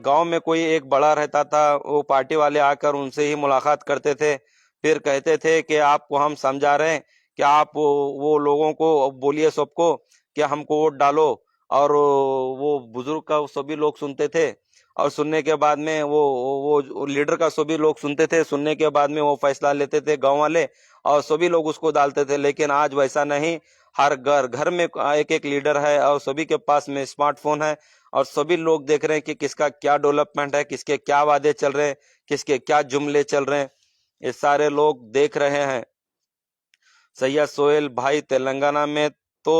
गांव में कोई एक बड़ा रहता था, वो पार्टी वाले आकर उनसे ही मुलाकात करते थे, फिर कहते थे कि आपको हम समझा रहे हैं कि आप वो लोगों को बोलिए सबको कि हमको वोट डालो। और वो बुजुर्ग का सभी लोग सुनते थे, और सुनने के बाद में वो लीडर का सभी लोग सुनते थे, सुनने के बाद में वो फैसला लेते थे गांव वाले, और सभी लोग उसको डालते थे। लेकिन आज वैसा नहीं, हर घर घर में एक एक लीडर है, और सभी के पास में स्मार्टफोन है, और सभी लोग देख रहे हैं कि किसका क्या डेवलपमेंट है, किसके क्या वादे चल रहे हैं, किसके क्या जुमले चल रहे हैं, ये सारे लोग देख रहे हैं। सैयद सोहेल भाई, तेलंगाना में तो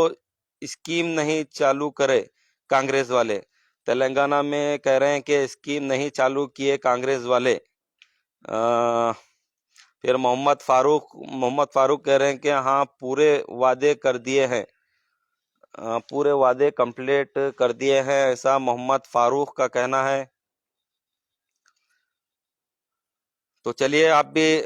स्कीम नहीं चालू करे कांग्रेस वाले। तेलंगाना में कह रहे हैं कि स्कीम नहीं चालू किए कांग्रेस वाले। फिर मोहम्मद फारूक कह रहे हैं कि हाँ, पूरे वादे कर दिए हैं, पूरे वादे कंप्लीट कर दिए हैं, ऐसा मोहम्मद फारूक का कहना है। तो चलिए, आप भी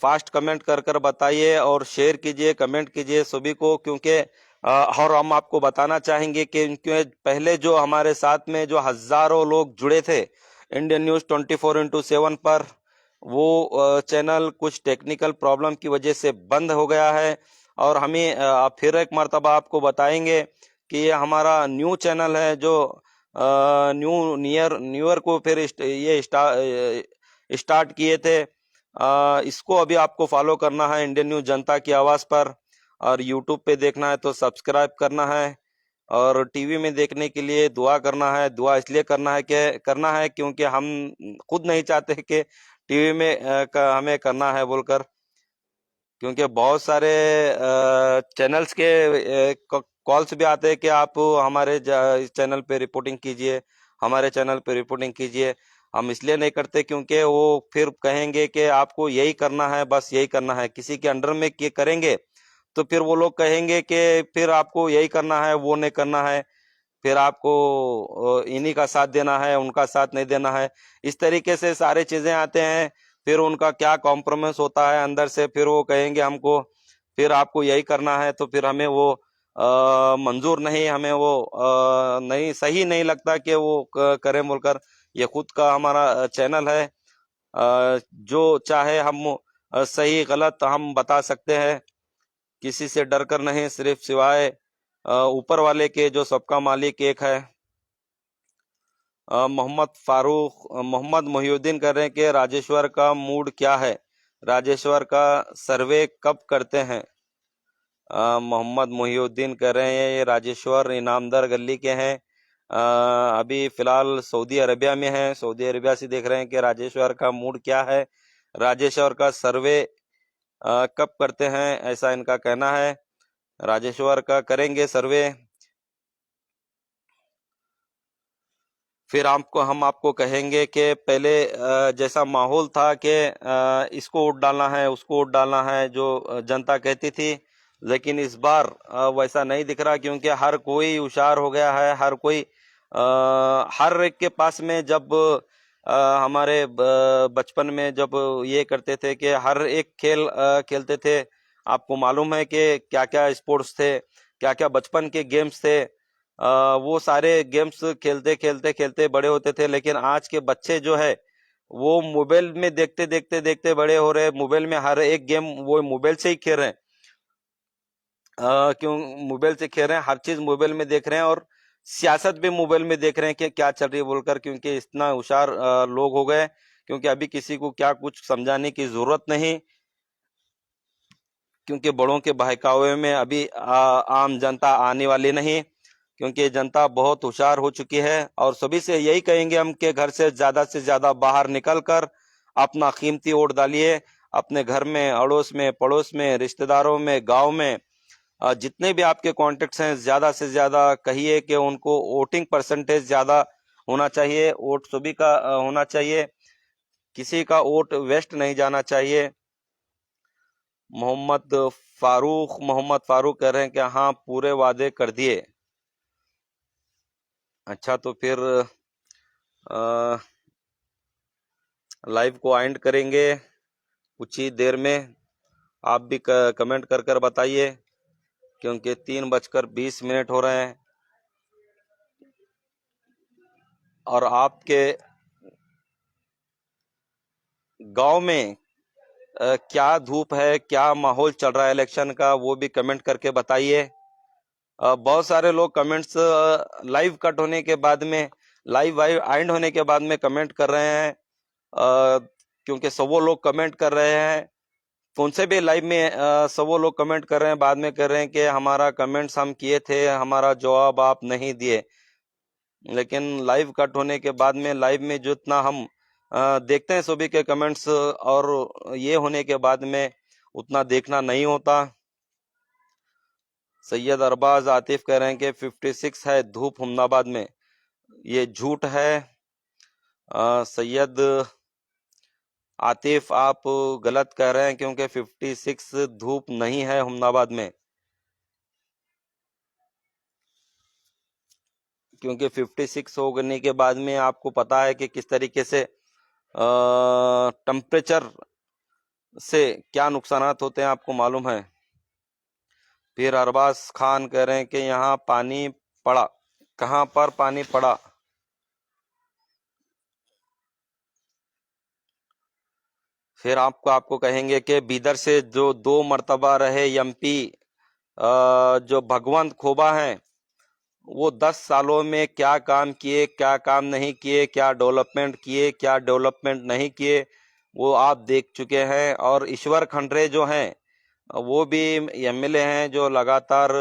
फास्ट कमेंट कर कर बताइए और शेयर कीजिए, कमेंट कीजिए सभी को, क्योंकि और हम आपको बताना चाहेंगे कि पहले जो हमारे साथ में जो हजारों लोग जुड़े थे इंडियन न्यूज 24/7 पर, वो चैनल कुछ टेक्निकल प्रॉब्लम की वजह से बंद हो गया है। और हमें फिर एक मर्तबा आपको बताएंगे कि ये हमारा न्यू चैनल है, जो न्यू ईयर को फिर ये स्टार्ट किए थे। इसको अभी आपको फॉलो करना है इंडियन न्यूज जनता की आवाज पर, और यूट्यूब पे देखना है तो सब्सक्राइब करना है, और टीवी में देखने के लिए दुआ करना है। दुआ इसलिए करना है क्योंकि हम खुद नहीं चाहते कि टीवी में हमें करना है बोलकर, क्योंकि बहुत सारे चैनल्स के कॉल्स भी आते हैं कि आप हमारे चैनल पे रिपोर्टिंग कीजिए, हमारे चैनल पे रिपोर्टिंग कीजिए। हम इसलिए नहीं करते क्योंकि वो फिर कहेंगे कि आपको यही करना है, बस यही करना है। किसी के अंडर में करेंगे तो फिर वो लोग कहेंगे कि फिर आपको यही करना है, वो नहीं करना है, फिर आपको इन्हीं का साथ देना है, उनका साथ नहीं देना है। इस तरीके से सारी चीजें आते हैं, फिर उनका क्या कॉम्प्रोमाइज होता है अंदर से, फिर वो कहेंगे हमको फिर आपको यही करना है, तो फिर हमें वो मंजूर नहीं, हमें वो नहीं, सही नहीं लगता कि वो करें बोलकर। ये खुद का हमारा चैनल है, जो चाहे हम सही गलत हम बता सकते हैं, किसी से डर कर नहीं, सिर्फ सिवाय ऊपर वाले के, जो सबका मालिक एक है। मोहम्मद मोहिउद्दीन कह रहे हैं कि राजेश्वर का मूड क्या है, राजेश्वर का सर्वे कब करते हैं? मोहम्मद मोहिउद्दीन कह रहे हैं ये राजेश्वर इनामदार गली के हैं, अभी फिलहाल सऊदी अरेबिया में हैं। सऊदी अरेबिया से देख रहे हैं कि राजेश्वर का मूड क्या है, राजेश्वर का सर्वे कब करते हैं, ऐसा इनका कहना है। राजेश्वर का करेंगे सर्वे। फिर हम आपको कहेंगे कि पहले जैसा माहौल था कि इसको वोट डालना है, उसको वोट डालना है, जो जनता कहती थी, लेकिन इस बार वैसा नहीं दिख रहा, क्योंकि हर कोई होशियार हो गया है। हर कोई हर एक के पास में, जब हमारे बचपन में जब ये करते थे कि हर एक खेल खेलते थे, आपको मालूम है कि क्या क्या स्पोर्ट्स थे, क्या क्या बचपन के गेम्स थे, वो सारे गेम्स खेलते खेलते खेलते बड़े होते थे। लेकिन आज के बच्चे जो है वो मोबाइल में देखते देखते देखते बड़े हो रहे हैं। मोबाइल में हर एक गेम वो मोबाइल से ही खेल रहे हैं। क्यों मोबाइल से खेल रहे हैं, हर चीज मोबाइल में देख रहे हैं, और सियासत भी मोबाइल में देख रहे हैं कि क्या चल रही है बोलकर, क्योंकि इतना होशियार लोग हो गए। क्योंकि अभी किसी को क्या कुछ समझाने की जरूरत नहीं, क्योंकि बड़ों के बहकावे में अभी आम जनता आने वाली नहीं, क्योंकि जनता बहुत होशियार हो चुकी है। और सभी से यही कहेंगे हम कि घर से ज्यादा बाहर निकल कर अपना कीमती वोट डालिए। अपने घर में, अड़ोस में, पड़ोस में, रिश्तेदारों में, गांव में जितने भी आपके कॉन्टेक्ट्स हैं, ज्यादा से ज्यादा कहिए कि उनको वोटिंग परसेंटेज ज्यादा होना चाहिए। वोट सभी का होना चाहिए, किसी का वोट वेस्ट नहीं जाना चाहिए। मोहम्मद फारूक कह रहे हैं कि हाँ, पूरे वादे कर दिए। अच्छा, तो फिर लाइव को एंड करेंगे कुछ ही देर में। आप भी कमेंट कर कर बताइए, क्योंकि 3:20 हो रहे हैं, और आपके गांव में क्या धूप है, क्या माहौल चल रहा है इलेक्शन का, वो भी कमेंट करके बताइए। बहुत सारे लोग कमेंट्स लाइव कट होने के बाद में, लाइव एंड होने के बाद में कमेंट कर रहे हैं, क्योंकि सब वो लोग कमेंट कर रहे हैं। कौन से भी लाइव में सब वो लोग कमेंट कर रहे हैं, बाद में कर रहे हैं कि हमारा कमेंट्स हम किए थे, हमारा जवाब आप नहीं दिए। लेकिन लाइव कट होने के बाद में, लाइव में जितना हम देखते हैं सभी के कमेंट्स, और ये होने के बाद में उतना देखना नहीं होता। सैयद अरबाज आतिफ कह रहे हैं कि 56 है धूप हुमनाबाद में, ये झूठ है। सैयद आतिफ, आप गलत कह रहे हैं, क्योंकि 56 धूप नहीं है हुमनाबाद में, क्योंकि 56 होने के बाद में आपको पता है कि किस तरीके से टेम्परेचर से क्या नुकसानात होते हैं, आपको मालूम है। फिर अरबाज खान कह रहे हैं कि यहाँ पानी पड़ा, कहाँ पर पानी पड़ा? फिर आपको कहेंगे कि बीदर से जो 2 मर्तबा रहे एमपी जो भगवंत खोबा हैं, वो 10 सालों में क्या काम किए, क्या काम नहीं किए, क्या डेवलपमेंट किए, क्या डेवलपमेंट नहीं किए, वो आप देख चुके हैं। और ईश्वर खंडरे जो हैं, वो भी एमएलए हैं, जो लगातार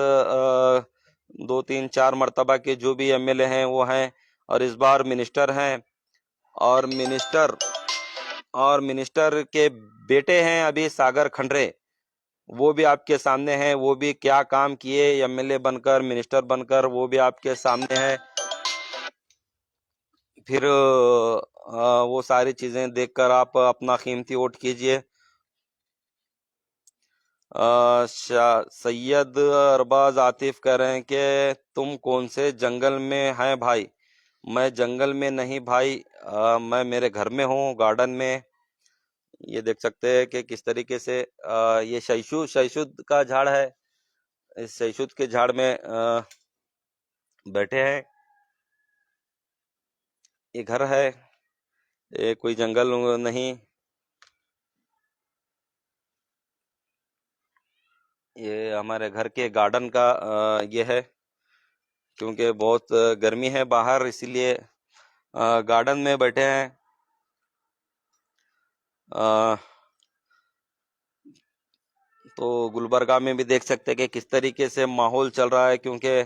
2 3 4 मर्तबा के जो भी एमएलए हैं वो हैं, और इस बार मिनिस्टर हैं। और मिनिस्टर के बेटे हैं अभी सागर खंडरे, वो भी आपके सामने हैं। वो भी क्या काम किए एमएलए बनकर, मिनिस्टर बनकर, वो भी आपके सामने है। फिर वो सारी चीजें देखकर आप अपना कीमती वोट कीजिए। सैयद अरबाज आतिफ कह रहे हैं कि तुम कौन से जंगल में हैं भाई? मैं जंगल में नहीं भाई, मैं मेरे घर में हूँ, गार्डन में। ये देख सकते हैं कि किस तरीके से ये शैशुद का झाड़ है। इस शैशुद के झाड़ में बैठे हैं। ये घर है, ये कोई जंगल नहीं। ये हमारे घर के गार्डन का ये है, क्योंकि बहुत गर्मी है बाहर, इसीलिए गार्डन में बैठे हैं। तो गुलबर्गा में भी देख सकते हैं कि किस तरीके से माहौल चल रहा है, क्योंकि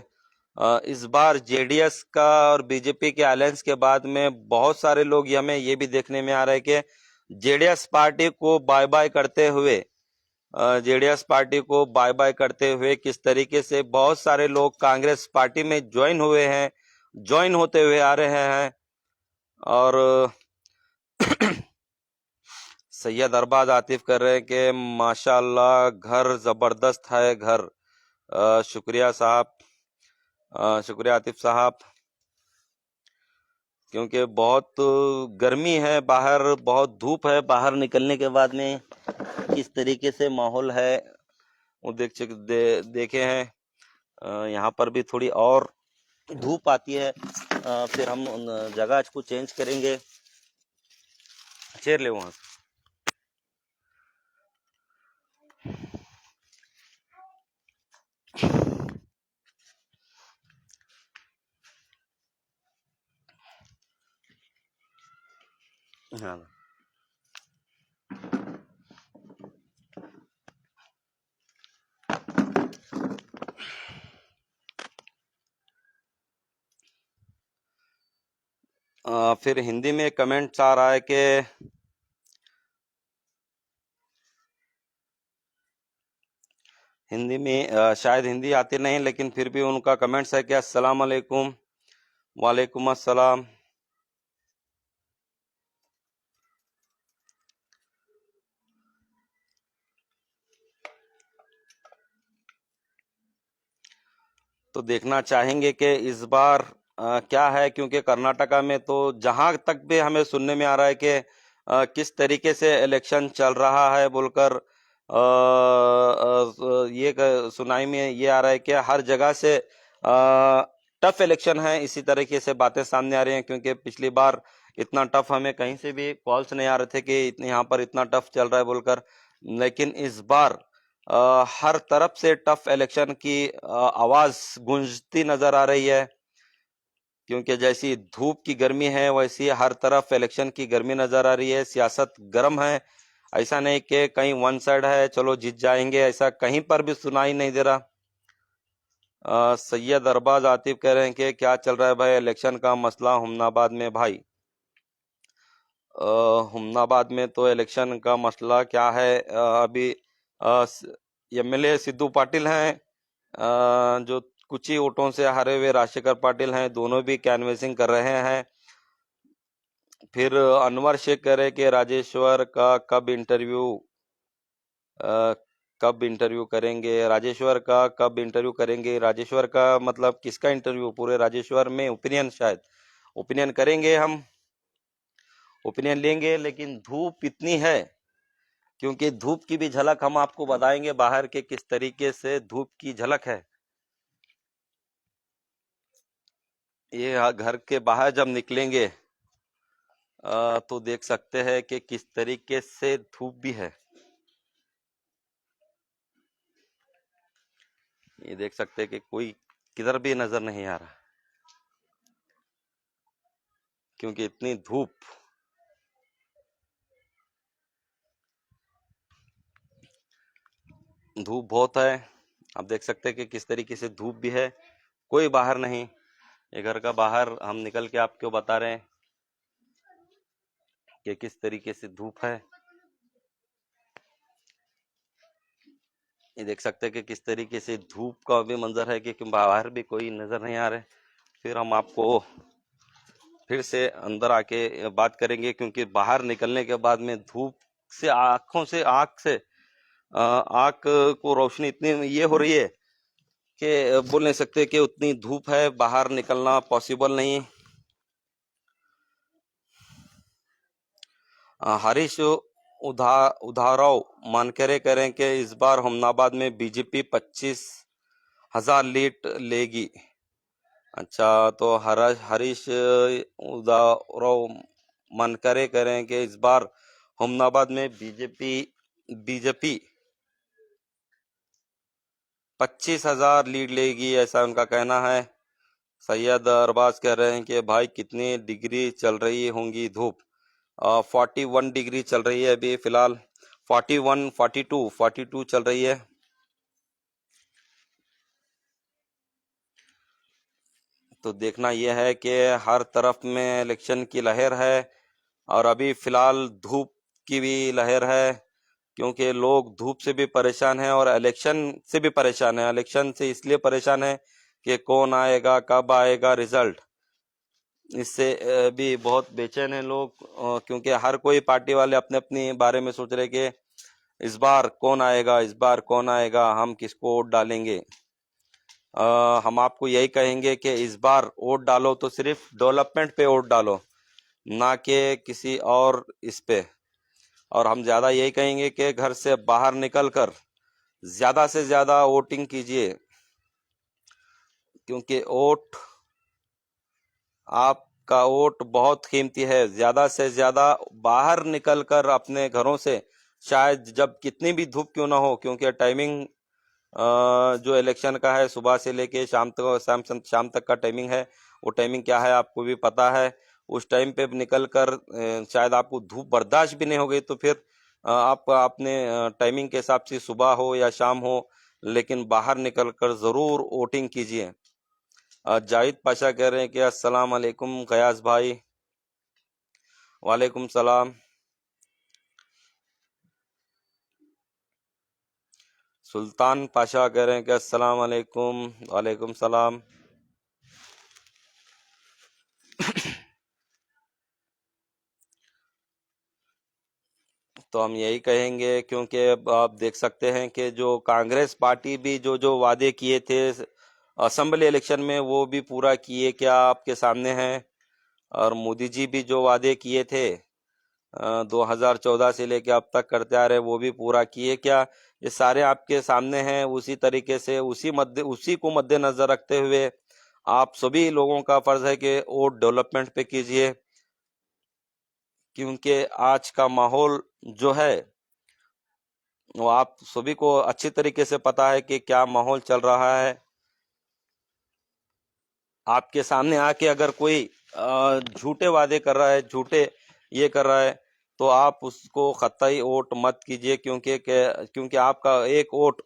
इस बार जेडीएस का और बीजेपी के अलायंस के बाद में बहुत सारे लोग हमें ये भी देखने में आ रहा है कि जेडीएस पार्टी को बाय बाय करते हुए, किस तरीके से बहुत सारे लोग कांग्रेस पार्टी में ज्वाइन हुए हैं, ज्वाइन होते हुए आ रहे हैं। और सैयद अरबाज आतिफ कर रहे हैं कि माशाल्लाह घर जबरदस्त है घर। शुक्रिया साहब, शुक्रिया आतिफ साहब, क्योंकि बहुत गर्मी है बाहर, बहुत धूप है बाहर, निकलने के बाद में किस तरीके से माहौल है वो देखे हैं। यहाँ पर भी थोड़ी और धूप आती है, फिर हम जगह को चेंज करेंगे। चेयर ले वहां से। हाँ, फिर हिंदी में कमेंट्स आ रहा है कि हिंदी में शायद हिंदी आती नहीं, लेकिन फिर भी उनका कमेंट्स है कि अस्सलाम वालेकुम। वालेकुम अस्सलाम। तो देखना चाहेंगे कि इस बार क्या है, क्योंकि कर्नाटका में तो जहां तक भी हमें सुनने में आ रहा है कि किस तरीके से इलेक्शन चल रहा है बोलकर ये सुनाई में ये आ रहा है कि हर जगह से टफ इलेक्शन है। इसी तरीके से बातें सामने आ रही हैं, क्योंकि पिछली बार इतना टफ हमें कहीं से भी कॉल्स नहीं आ रहे थे कि यहाँ पर इतना टफ चल रहा है बोलकर। लेकिन इस बार हर तरफ से टफ इलेक्शन की आवाज गूंजती नजर आ रही है, क्योंकि जैसी धूप की गर्मी है वैसी हर तरफ इलेक्शन की गर्मी नजर आ रही है। सियासत गर्म है, ऐसा नहीं कि कहीं वन साइड है चलो जीत जाएंगे, ऐसा कहीं पर भी सुनाई नहीं दे रहा। सैयद अरबाज आतिफ कह रहे हैं कि क्या चल रहा है भाई इलेक्शन का मसला हुमनाबाद में। भाई हुमनाबाद में तो इलेक्शन का मसला क्या है, अभी एमएलए सिद्धू पाटिल हैं, जो कुछ ही वोटों से हारे हुए राजशेखर पाटिल हैं, दोनों भी कैनवेसिंग कर रहे हैं। फिर अनवर शेख कह रहे कि राजेश्वर का कब इंटरव्यू करेंगे, राजेश्वर का कब इंटरव्यू करेंगे। राजेश्वर का मतलब किसका इंटरव्यू, पूरे राजेश्वर में ओपिनियन, शायद ओपिनियन करेंगे हम, ओपिनियन लेंगे। लेकिन धूप इतनी है, क्योंकि धूप की भी झलक हम आपको बताएंगे बाहर के किस तरीके से धूप की झलक है। ये घर के बाहर जब निकलेंगे तो देख सकते हैं कि किस तरीके से धूप भी है। ये देख सकते हैं कि कोई किधर भी नजर नहीं आ रहा, क्योंकि इतनी धूप बहुत है। आप देख सकते हैं कि किस तरीके से धूप भी है, कोई बाहर नहीं। ये घर का बाहर हम निकल के आपको बता रहे हैं कि किस तरीके से धूप है। ये देख सकते हैं कि किस तरीके से धूप का भी मंजर है कि बाहर भी कोई नजर नहीं आ रहे। फिर हम आपको फिर से अंदर आके बात करेंगे, क्योंकि बाहर निकलने के बाद में धूप से आंख को रोशनी इतनी ये हो रही है कि बोल नहीं सकते कि उतनी धूप है, बाहर निकलना पॉसिबल नहीं। हरीश उधाराव मानकरे करें कि इस बार हुमनाबाद में बीजेपी 25,000 लीड लेगी। अच्छा, तो हरीश उधाराव मानकरे करें कि इस बार हुमनाबाद में बीजेपी 25,000 लीड लेगी, ऐसा उनका कहना है। सैयद अरबाज कह रहे हैं कि भाई कितनी डिग्री चल रही होंगी धूप। 41 डिग्री चल रही है अभी फिलहाल, 41 42 चल रही है। तो देखना यह है कि हर तरफ में इलेक्शन की लहर है, और अभी फिलहाल धूप की भी लहर है, क्योंकि लोग धूप से भी परेशान हैं और इलेक्शन से भी परेशान है। इलेक्शन से इसलिए परेशान है कि कौन आएगा, कब आएगा रिजल्ट। इससे भी बहुत बेचैन है लोग, क्योंकि हर कोई पार्टी वाले अपने अपने बारे में सोच रहे कि इस बार कौन आएगा, इस बार कौन आएगा, हम किसको वोट डालेंगे। हम आपको यही कहेंगे कि इस बार वोट डालो तो सिर्फ डेवलपमेंट पे वोट डालो, ना कि किसी और इस पे। और हम ज़्यादा यही कहेंगे कि घर से बाहर निकल कर ज़्यादा से ज़्यादा वोटिंग कीजिए, क्योंकि वोट, आपका वोट बहुत कीमती है। ज़्यादा से ज़्यादा बाहर निकल कर अपने घरों से, शायद जब कितनी भी धूप क्यों ना हो, क्योंकि टाइमिंग जो इलेक्शन का है सुबह से लेके शाम तक का टाइमिंग है। वो टाइमिंग क्या है आपको भी पता है। उस टाइम पे निकल कर शायद आपको धूप बर्दाश्त भी नहीं हो गई, तो फिर आप अपने टाइमिंग के हिसाब से सुबह हो या शाम हो, लेकिन बाहर निकल कर ज़रूर वोटिंग कीजिए। जाहिद पाशा कह रहे हैं कि अस्सलाम वालेकुम गयास भाई। वालेकुम सलाम। सुल्तान पाशा कह रहे हैं कि अस्सलाम वालेकुम। वालेकुम सलाम। तो हम यही कहेंगे, क्योंकि अब आप देख सकते हैं कि जो कांग्रेस पार्टी भी जो जो वादे किए थे असेंबली इलेक्शन में, वो भी पूरा किए क्या आपके सामने हैं। और मोदी जी भी जो वादे किए थे 2014 से लेके अब तक करते आ रहे, वो भी पूरा किए क्या, ये सारे आपके सामने हैं। उसी तरीके से उसी को मद्देनजर रखते हुए आप सभी लोगों का फर्ज है कि वोट डेवलपमेंट पे कीजिए, क्योंकि आज का माहौल जो है वो आप सभी को अच्छी तरीके से पता है कि क्या माहौल चल रहा है। आपके सामने आके अगर कोई झूठे वादे कर रहा है, झूठे ये कर रहा है, तो आप उसको कतई वोट मत कीजिए, क्योंकि आपका एक वोट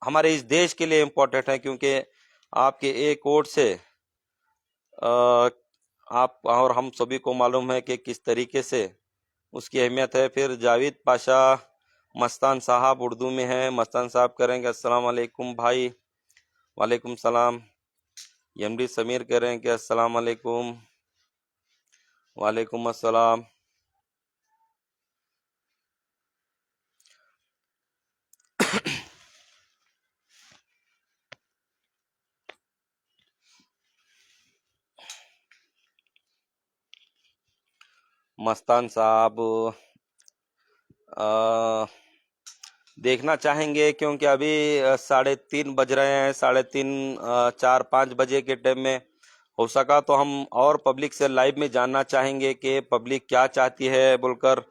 हमारे इस देश के लिए इम्पोर्टेंट है। क्योंकि आपके एक वोट से अ, आप और हम सभी को मालूम है कि किस तरीके से उसकी अहमियत है। फिर जावेद पाशा मस्तान साहब उर्दू में है। मस्तान साहब करेंगे अस्सलाम वालेकुम भाई। वालेकुम सलाम। एमडी समीर कह रहे हैं कि अस्सलाम वालेकुम। वालेकुम अस्सलाम। मस्तान साहब अ, देखना चाहेंगे, क्योंकि अभी 3:30 बज रहे हैं। 3:30 4-5 बजे के टाइम में हो सका तो हम और पब्लिक से लाइव में जानना चाहेंगे कि पब्लिक क्या चाहती है बोलकर।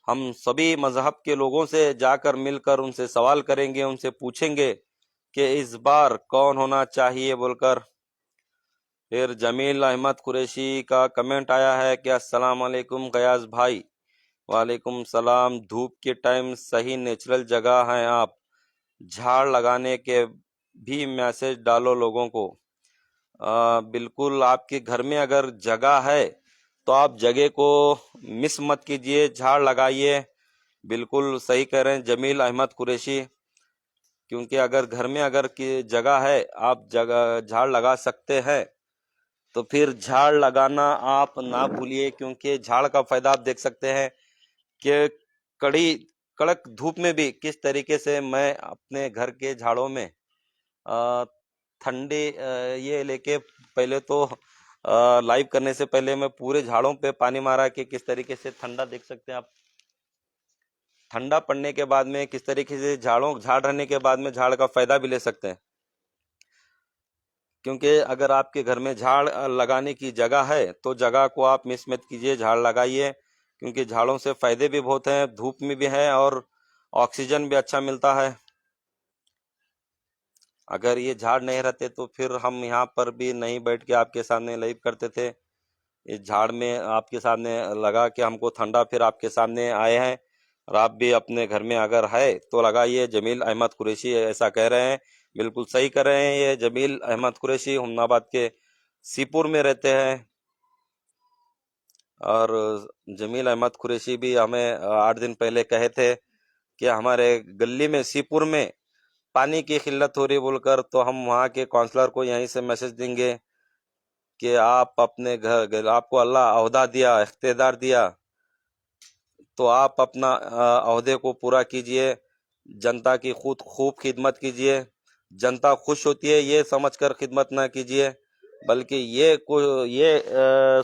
हम सभी मजहब के लोगों से जाकर मिलकर उनसे सवाल करेंगे, उनसे पूछेंगे कि इस बार कौन होना चाहिए बोलकर। फिर जमील अहमद कुरैशी का कमेंट आया है कि अस्सलाम वालेकुम गयास भाई। वालेकुम सलाम। धूप के टाइम सही नेचुरल जगह है आप, झाड़ लगाने के भी मैसेज डालो लोगों को। बिल्कुल, आपके घर में अगर जगह है तो आप जगह को मिस मत कीजिए, झाड़ लगाइए। बिल्कुल सही कह रहे हैं जमील अहमद कुरैशी, क्योंकि अगर घर में अगर की जगह है, आप जगह झाड़ लगा सकते हैं, तो फिर झाड़ लगाना आप ना भूलिए। क्योंकि झाड़ का फायदा आप देख सकते हैं कि कड़ी कड़क धूप में भी किस तरीके से मैं अपने घर के झाड़ों में अ, ठंडे ये लेके, पहले तो लाइव करने से पहले मैं पूरे झाड़ों पे पानी मारा कि किस तरीके से ठंडा देख सकते हैं आप। ठंडा पड़ने के बाद में किस तरीके से झाड़ रहने के बाद में झाड़ का फायदा भी ले सकते हैं। क्योंकि अगर आपके घर में झाड़ लगाने की जगह है तो जगह को आप मिस मत कीजिए, झाड़ लगाइए। क्योंकि झाड़ों से फायदे भी बहुत हैं, धूप में भी है और ऑक्सीजन भी अच्छा मिलता है। अगर ये झाड़ नहीं रहते तो फिर हम यहाँ पर भी नहीं बैठ के आपके सामने लाइव करते थे। इस झाड़ में आपके सामने लगा के हमको ठंडा फिर आपके सामने आए हैं। और आप भी अपने घर में अगर है तो लगाइए। जमील अहमद कुरैशी ऐसा कह रहे हैं, बिल्कुल सही कर रहे हैं। ये जमील अहमद कुरैशी हुमनाबाद के सीपुर में रहते हैं। और जमील अहमद कुरैशी भी हमें 8 दिन पहले कहे थे कि हमारे गली में सीपुर में पानी की किल्लत हो रही बोलकर, तो हम वहाँ के काउंसलर को यहीं से मैसेज देंगे कि आप अपने घर, आपको अल्लाह ओहदा दिया, इख्तियार दिया, तो आप अपना ओहदे को पूरा कीजिए, जनता की खुद खूब खिदमत कीजिए। जनता खुश होती है ये समझकर खिदमत ना कीजिए, बल्कि ये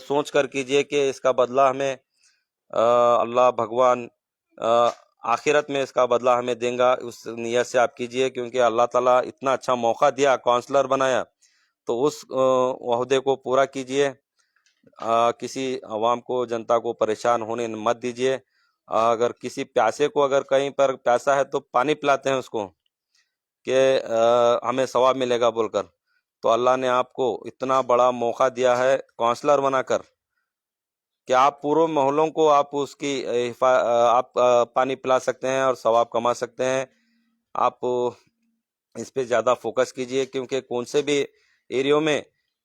सोच कर कीजिए कि इसका बदला हमें अल्लाह भगवान अ, आखिरत में इसका बदला हमें देगा। उस नियत से आप कीजिए, क्योंकि अल्लाह ताला इतना अच्छा मौका दिया, काउंसलर बनाया, तो उस ओहदे को पूरा कीजिए। किसी अवाम को, जनता को परेशान होने मत दीजिए। अगर किसी प्यासे को, अगर कहीं पर प्यासा है तो पानी पिलाते हैं उसको कि हमें सवाब मिलेगा बोलकर। तो अल्लाह ने आपको इतना बड़ा मौका दिया है काउंसलर बनाकर कि आप पूरे मोहल्लों को आप उसकी आप पानी पिला सकते हैं और सवाब कमा सकते हैं। आप इस पे ज़्यादा फोकस कीजिए, क्योंकि कौन से भी एरियो में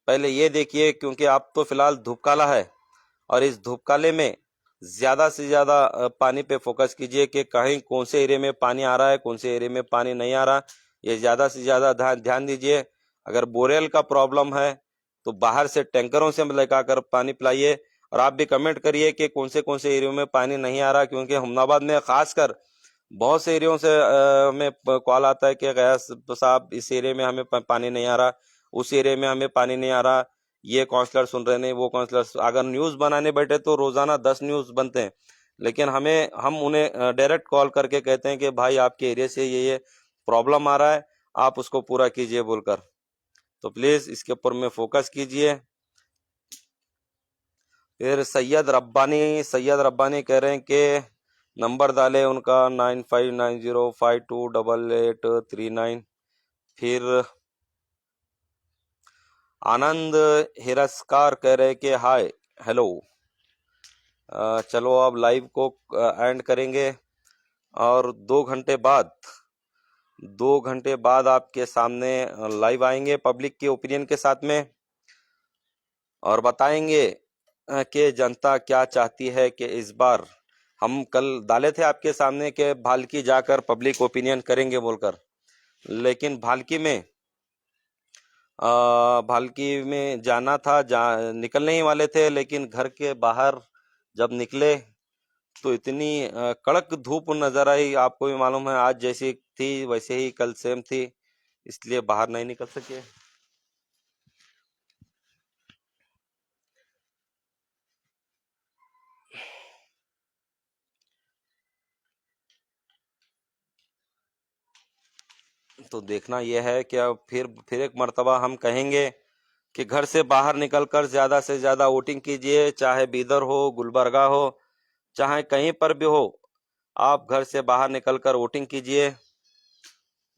पहले ये देखिए, क्योंकि आप तो फिलहाल धूप काला है, और इस धूप काले में ज़्यादा से ज़्यादा पानी पे फोकस कीजिए कि कहीं कौन से एरिया में पानी आ रहा है, कौन से एरिया में पानी नहीं आ रहा। ये ज़्यादा से ज़्यादा ध्यान दीजिए। अगर बोरवेल का प्रॉब्लम है तो बाहर से टैंकरों से लेकर कर पानी पिलाइए। और आप भी कमेंट करिए कि कौन से एरियो में पानी नहीं आ रहा, क्योंकि हमनाबाद में खासकर बहुत से एरियो से हमें कॉल आता है कि गैस साहब इस एरिया में हमें पानी नहीं आ रहा, उस एरिया में हमें पानी नहीं आ रहा, ये काउंसलर सुन रहे नहीं, वो काउंसलर। अगर न्यूज़ बनाने बैठे तो रोजाना 10 न्यूज़ बनते हैं, लेकिन हम उन्हें डायरेक्ट कॉल करके कहते हैं कि भाई आपके एरिया से ये प्रॉब्लम आ रहा है, आप उसको पूरा कीजिए बोलकर। तो प्लीज़ इसके ऊपर में फोकस कीजिए। फिर सैयद रब्बानी कह रहे हैं कि नंबर डाले उनका 9590528839। फिर आनंद हिरस्कार कह रहे हैं कि हाय हेलो। चलो अब लाइव को एंड करेंगे, और 2 घंटे बाद आपके सामने लाइव आएंगे पब्लिक के ओपिनियन के साथ में, और बताएंगे कि जनता क्या चाहती है। कि इस बार हम कल डाले थे आपके सामने कि भालकी जाकर पब्लिक ओपिनियन करेंगे बोलकर, लेकिन भालकी में जाना था, निकलने ही वाले थे, लेकिन घर के बाहर जब निकले तो इतनी कड़क धूप नजर आई। आपको भी मालूम है आज जैसी थी वैसे ही कल सेम थी, इसलिए बाहर नहीं निकल सके। तो देखना यह है कि अब फिर एक मर्तबा हम कहेंगे कि घर से बाहर निकलकर ज्यादा से ज्यादा वोटिंग कीजिए, चाहे बीदर हो, गुलबर्गा हो, चाहे कहीं पर भी हो, आप घर से बाहर निकलकर वोटिंग कीजिए।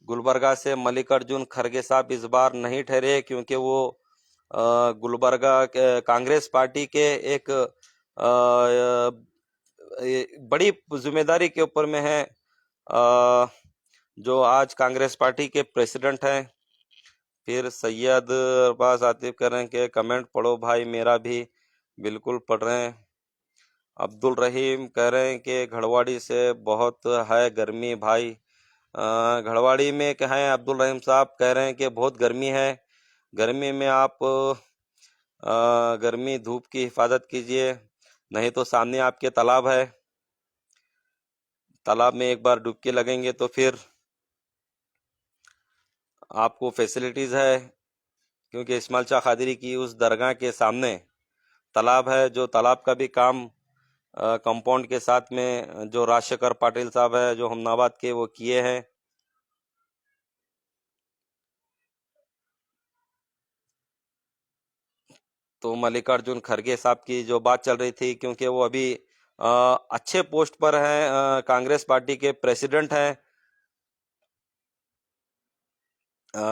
गुलबर्गा से मल्लिकार्जुन खड़गे साहब इस बार नहीं ठहरे, क्योंकि वो गुलबर्गा कांग्रेस पार्टी के एक बड़ी जिम्मेदारी के ऊपर में है, जो आज कांग्रेस पार्टी के प्रेसिडेंट हैं। फिर सैयद अब्बास आतिफ कह रहे हैं कि कमेंट पढ़ो भाई, मेरा भी बिल्कुल पढ़ रहे हैं। अब्दुल रहीम कह रहे हैं कि घड़वाड़ी से बहुत है गर्मी भाई। घड़वाड़ी में क्या है, अब्दुल रहीम साहब कह रहे हैं कि बहुत गर्मी है। गर्मी में आप गर्मी धूप की हिफाजत कीजिए, नहीं तो सामने आपके तालाब है, तालाब में एक बार डुबकी लगेंगे तो फिर आपको फैसिलिटीज़ है, क्योंकि इस्माइल शाह कादरी की उस दरगाह के सामने तालाब है, जो तालाब का भी काम कंपाउंड के साथ में जो राजशेखर पाटिल साहब है जो हमनाबाद के, वो किए हैं। तो मल्लिकार्जुन खड़गे साहब की जो बात चल रही थी, क्योंकि वो अभी अच्छे पोस्ट पर हैं, कांग्रेस पार्टी के प्रेसिडेंट हैं।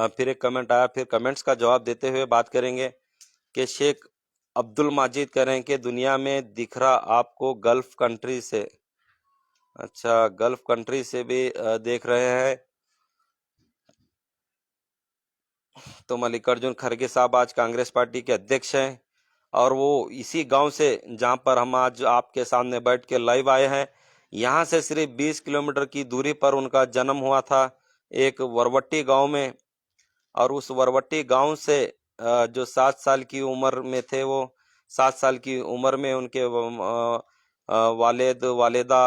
फिर एक कमेंट आया, फिर कमेंट्स का जवाब देते हुए बात करेंगे कि शेख अब्दुल माजिद कह रहे हैं कि दुनिया में दिख रहा आपको गल्फ कंट्री से। अच्छा, गल्फ कंट्री से भी देख रहे हैं। तो मल्लिकार्जुन खड़गे साहब आज कांग्रेस पार्टी के अध्यक्ष हैं, और वो इसी गांव से जहां पर हम आज आपके सामने बैठ के लाइव आए हैं, यहां से सिर्फ 20 किलोमीटर की दूरी पर उनका जन्म हुआ था, एक वरवट्टी गांव में। और उस वरवट्टी गांव से जो 7 साल की उम्र में थे, वो 7 साल की उम्र में उनके वालिद वालिदा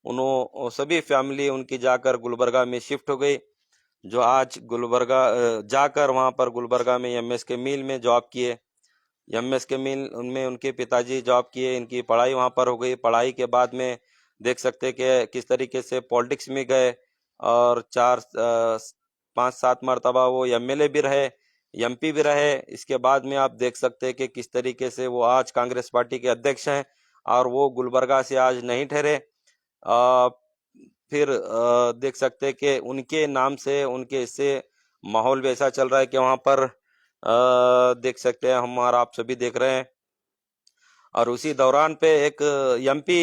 उन्हों सभी फैमिली उनकी जाकर गुलबर्गा में शिफ्ट हो गई। जो आज गुलबर्गा जाकर वहां पर गुलबर्गा में एमएस के मिल में जॉब किए। एमएस के मिल उनमें उनके पिताजी जॉब किए, इनकी पढ़ाई वहां पर हो गई। पढ़ाई के बाद में देख सकते हैं कि किस तरीके से पॉलिटिक्स में गए और 5-7 मरतबा वो एमएलए भी रहे, एमपी भी रहे। इसके बाद में आप देख सकते हैं कि किस तरीके से वो आज कांग्रेस पार्टी के अध्यक्ष हैं और वो गुलबर्गा से आज नहीं ठहरे। अ, फिर देख सकते हैं कि उनके नाम से उनके इससे माहौल भी ऐसा चल रहा है कि वहां पर देख सकते हैं हम और आप सभी देख रहे हैं। और उसी दौरान पे एक एमपी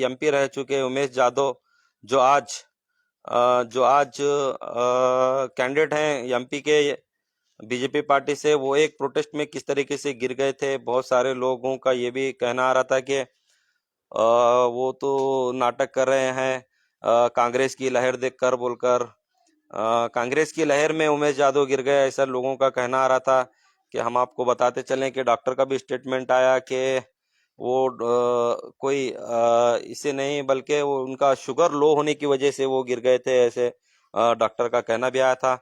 एमपी रह चुके उमेश यादव, जो आज कैंडिडेट हैं एमपी के बीजेपी पार्टी से, वो एक प्रोटेस्ट में किस तरीके से गिर गए थे। बहुत सारे लोगों का ये भी कहना आ रहा था कि वो तो नाटक कर रहे हैं कांग्रेस की लहर देखकर बोलकर। कांग्रेस की लहर में उमेश यादव गिर गए, ऐसा लोगों का कहना आ रहा था। कि हम आपको बताते चलें कि डॉक्टर का भी स्टेटमेंट आया कि वो कोई इसे नहीं बल्कि वो उनका शुगर लो होने की वजह से वो गिर गए थे, ऐसे डॉक्टर का कहना भी आया था।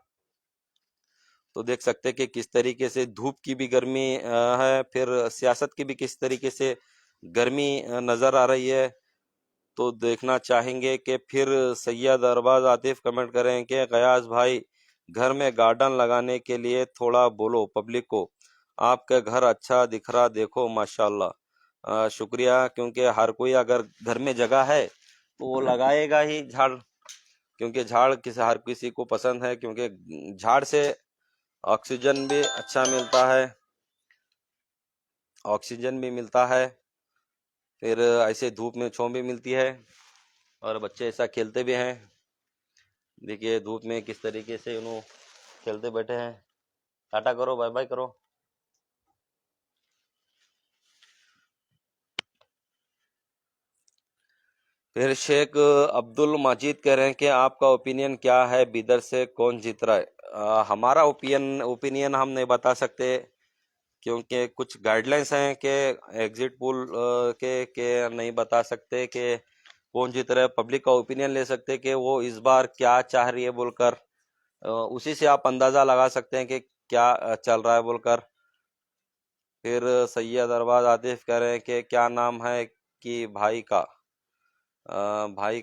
तो देख सकते हैं कि किस तरीके से धूप की भी गर्मी है, फिर सियासत की भी किस तरीके से गर्मी नजर आ रही है। तो देखना चाहेंगे कि फिर सैयद अरबाज आतिफ कमेंट करें कि गयास भाई, घर में गार्डन लगाने के लिए थोड़ा बोलो पब्लिक को, आपका घर अच्छा दिख रहा, देखो माशाल्लाह। शुक्रिया, क्योंकि हर कोई अगर घर में जगह है तो वो लगाएगा ही झाड़, क्योंकि झाड़ हर किसी को पसंद है, क्योंकि झाड़ से ऑक्सीजन भी अच्छा मिलता है, ऑक्सीजन भी मिलता है, फिर ऐसे धूप में छांव भी मिलती है और बच्चे ऐसा खेलते भी हैं। देखिए धूप में किस तरीके से उन्होंने खेलते बैठे हैं। टाटा करो, बाय बाय करो। फिर शेख अब्दुल माजिद कह रहे हैं कि आपका ओपिनियन क्या है, बिदर से कौन जीत रहा है? हमारा ओपिनियन हम नहीं बता सकते, क्योंकि कुछ गाइडलाइंस हैं कि एग्जिट पोल के नहीं बता सकते कि कौन जीत रहा है। पब्लिक का ओपिनियन ले सकते हैं कि वो इस बार क्या चाह रही है बोलकर, उसी से आप अंदाजा लगा सकते हैं कि क्या चल रहा है बोलकर। फिर सैयद अरबाज आतिफ कह रहे हैं कि क्या नाम है कि भाई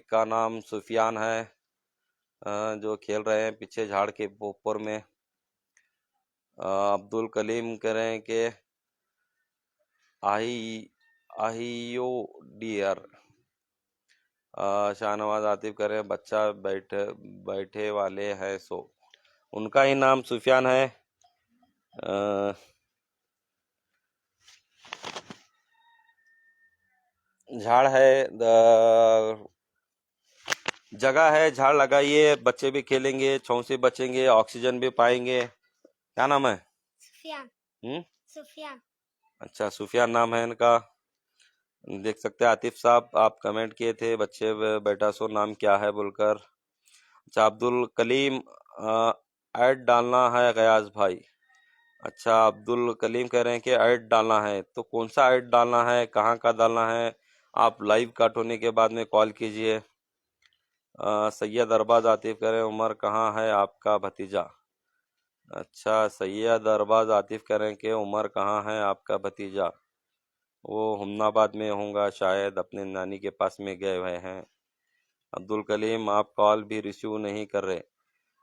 का नाम सुफियान है, जो खेल रहे हैं पीछे झाड़ के ऊपर में। अब्दुल कलीम कह रहे हैं कि आही आहियो डियर। शाहनवाज आतिफ कह रहे हैं बच्चा बैठे बैठे वाले हैं सो, उनका ही नाम सुफियान है। अ, झाड़ है, जगह है, झाड़ लगाइए, बच्चे भी खेलेंगे, छांव से बचेंगे, ऑक्सीजन भी पाएंगे। क्या नाम है? सुफियान। हम्म, सुफियान। अच्छा सुफियान नाम है इनका। देख सकते हैं आतिफ साहब, आप कमेंट किए थे बच्चे बेटा सो नाम क्या है बोलकर। अच्छा अब्दुल कलीम, ऐड डालना है गयास भाई। अच्छा अब्दुल कलीम कह रहे हैं कि ऐड डालना है, तो कौन सा ऐड डालना है, कहाँ का डालना है? आप लाइव कट होने के बाद में कॉल कीजिए। सैयद अरबाज आतिफ कह रहे हैं उमर कहाँ है आपका भतीजा? अच्छा सैयद अरबाज आतिफ कह रहे हैं कि उमर कहाँ है आपका भतीजा? वो हुमनाबाद में होगा शायद, अपने नानी के पास में गए हुए हैं। अब्दुल कलीम आप कॉल भी रिसीव नहीं कर रहे।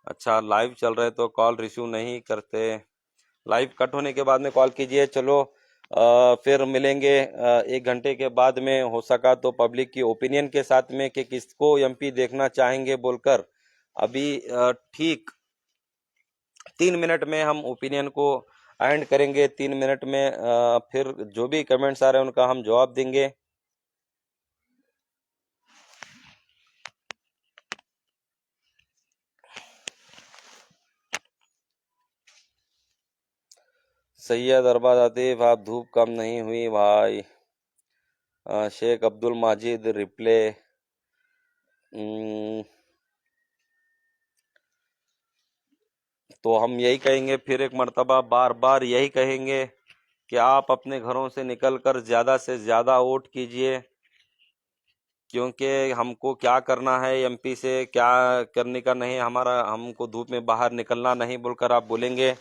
अच्छा लाइव चल रहे तो कॉल रिसीव नहीं करते, लाइव कट होने के बाद में कॉल कीजिए। चलो फिर मिलेंगे 1 घंटे के बाद में, हो सका तो पब्लिक की ओपिनियन के साथ में कि किसको एमपी देखना चाहेंगे बोलकर। अभी ठीक 3 मिनट में हम ओपिनियन को एंड करेंगे। 3 मिनट में फिर जो भी कमेंट्स आ रहे हैं उनका हम जवाब देंगे। सैयद अरबाज आतिफ आप धूप कम नहीं हुई भाई। शेख अब्दुल माजिद रिप्ले, तो हम यही कहेंगे, फिर एक मर्तबा बार बार यही कहेंगे कि आप अपने घरों से निकलकर ज़्यादा से ज़्यादा वोट कीजिए, क्योंकि हमको क्या करना है एमपी से, क्या करने का नहीं, हमारा हमको धूप में बाहर निकलना नहीं बोलकर आप बोलेंगे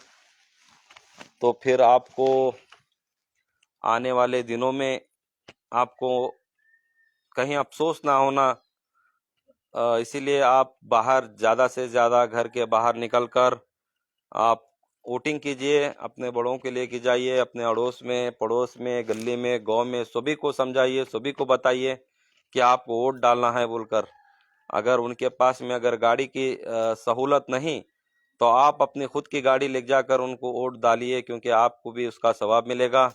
तो फिर आपको आने वाले दिनों में आपको कहीं अफसोस ना होना। इसीलिए आप बाहर ज़्यादा से ज़्यादा घर के बाहर निकलकर आप वोटिंग कीजिए, अपने बड़ों के लिए की जाइए, अपने अड़ोस में, पड़ोस में, गली में, गांव में सभी को समझाइए, सभी को बताइए कि आपको वोट डालना है बोलकर। अगर उनके पास में अगर गाड़ी की सहूलत नहीं तो आप अपनी खुद की गाड़ी ले जाकर उनको वोट डालिए, क्योंकि आपको भी उसका सवाब मिलेगा।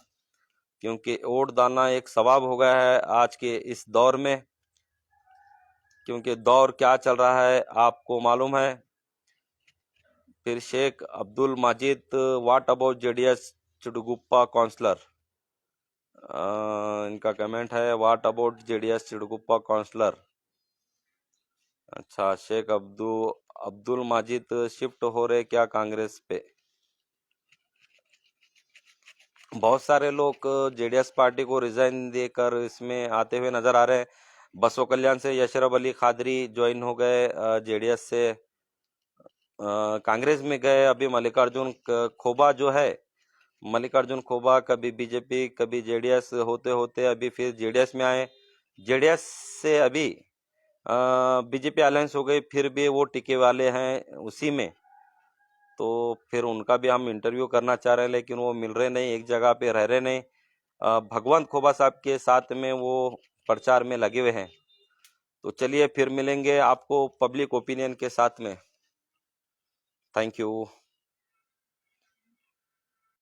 क्योंकि वोट डालना एक सवाब हो गया है आज के इस दौर में, क्योंकि दौर क्या चल रहा है आपको मालूम है। फिर Sheikh Abdul Majid, what about JDS Chitguppa councillor, इनका कमेंट है what about JDS Chitguppa councillor. अच्छा, शेख अब्दुल माजिद शिफ्ट हो रहे क्या कांग्रेस पे? बहुत सारे लोग जेडीएस पार्टी को रिजाइन देकर इसमें आते हुए नजर आ रहे हैं। बसो कल्याण से यशरफ अली खादरी ज्वाइन हो गए जेडीएस से, कांग्रेस में गए। अभी मल्लिकार्जुन खोबा जो है, मल्लिकार्जुन खोबा कभी बीजेपी कभी जेडीएस होते होते अभी फिर जेडीएस में आए। जेडीएस से अभी बीजेपी अलायंस हो गई, फिर भी वो टिके वाले हैं उसी में। तो फिर उनका भी हम इंटरव्यू करना चाह रहे हैं, लेकिन वो मिल रहे नहीं, एक जगह पे रह रहे नहीं। भगवंत खोबा साहब के साथ में वो प्रचार में लगे हुए हैं। तो चलिए फिर मिलेंगे आपको पब्लिक ओपिनियन के साथ में। Thank you.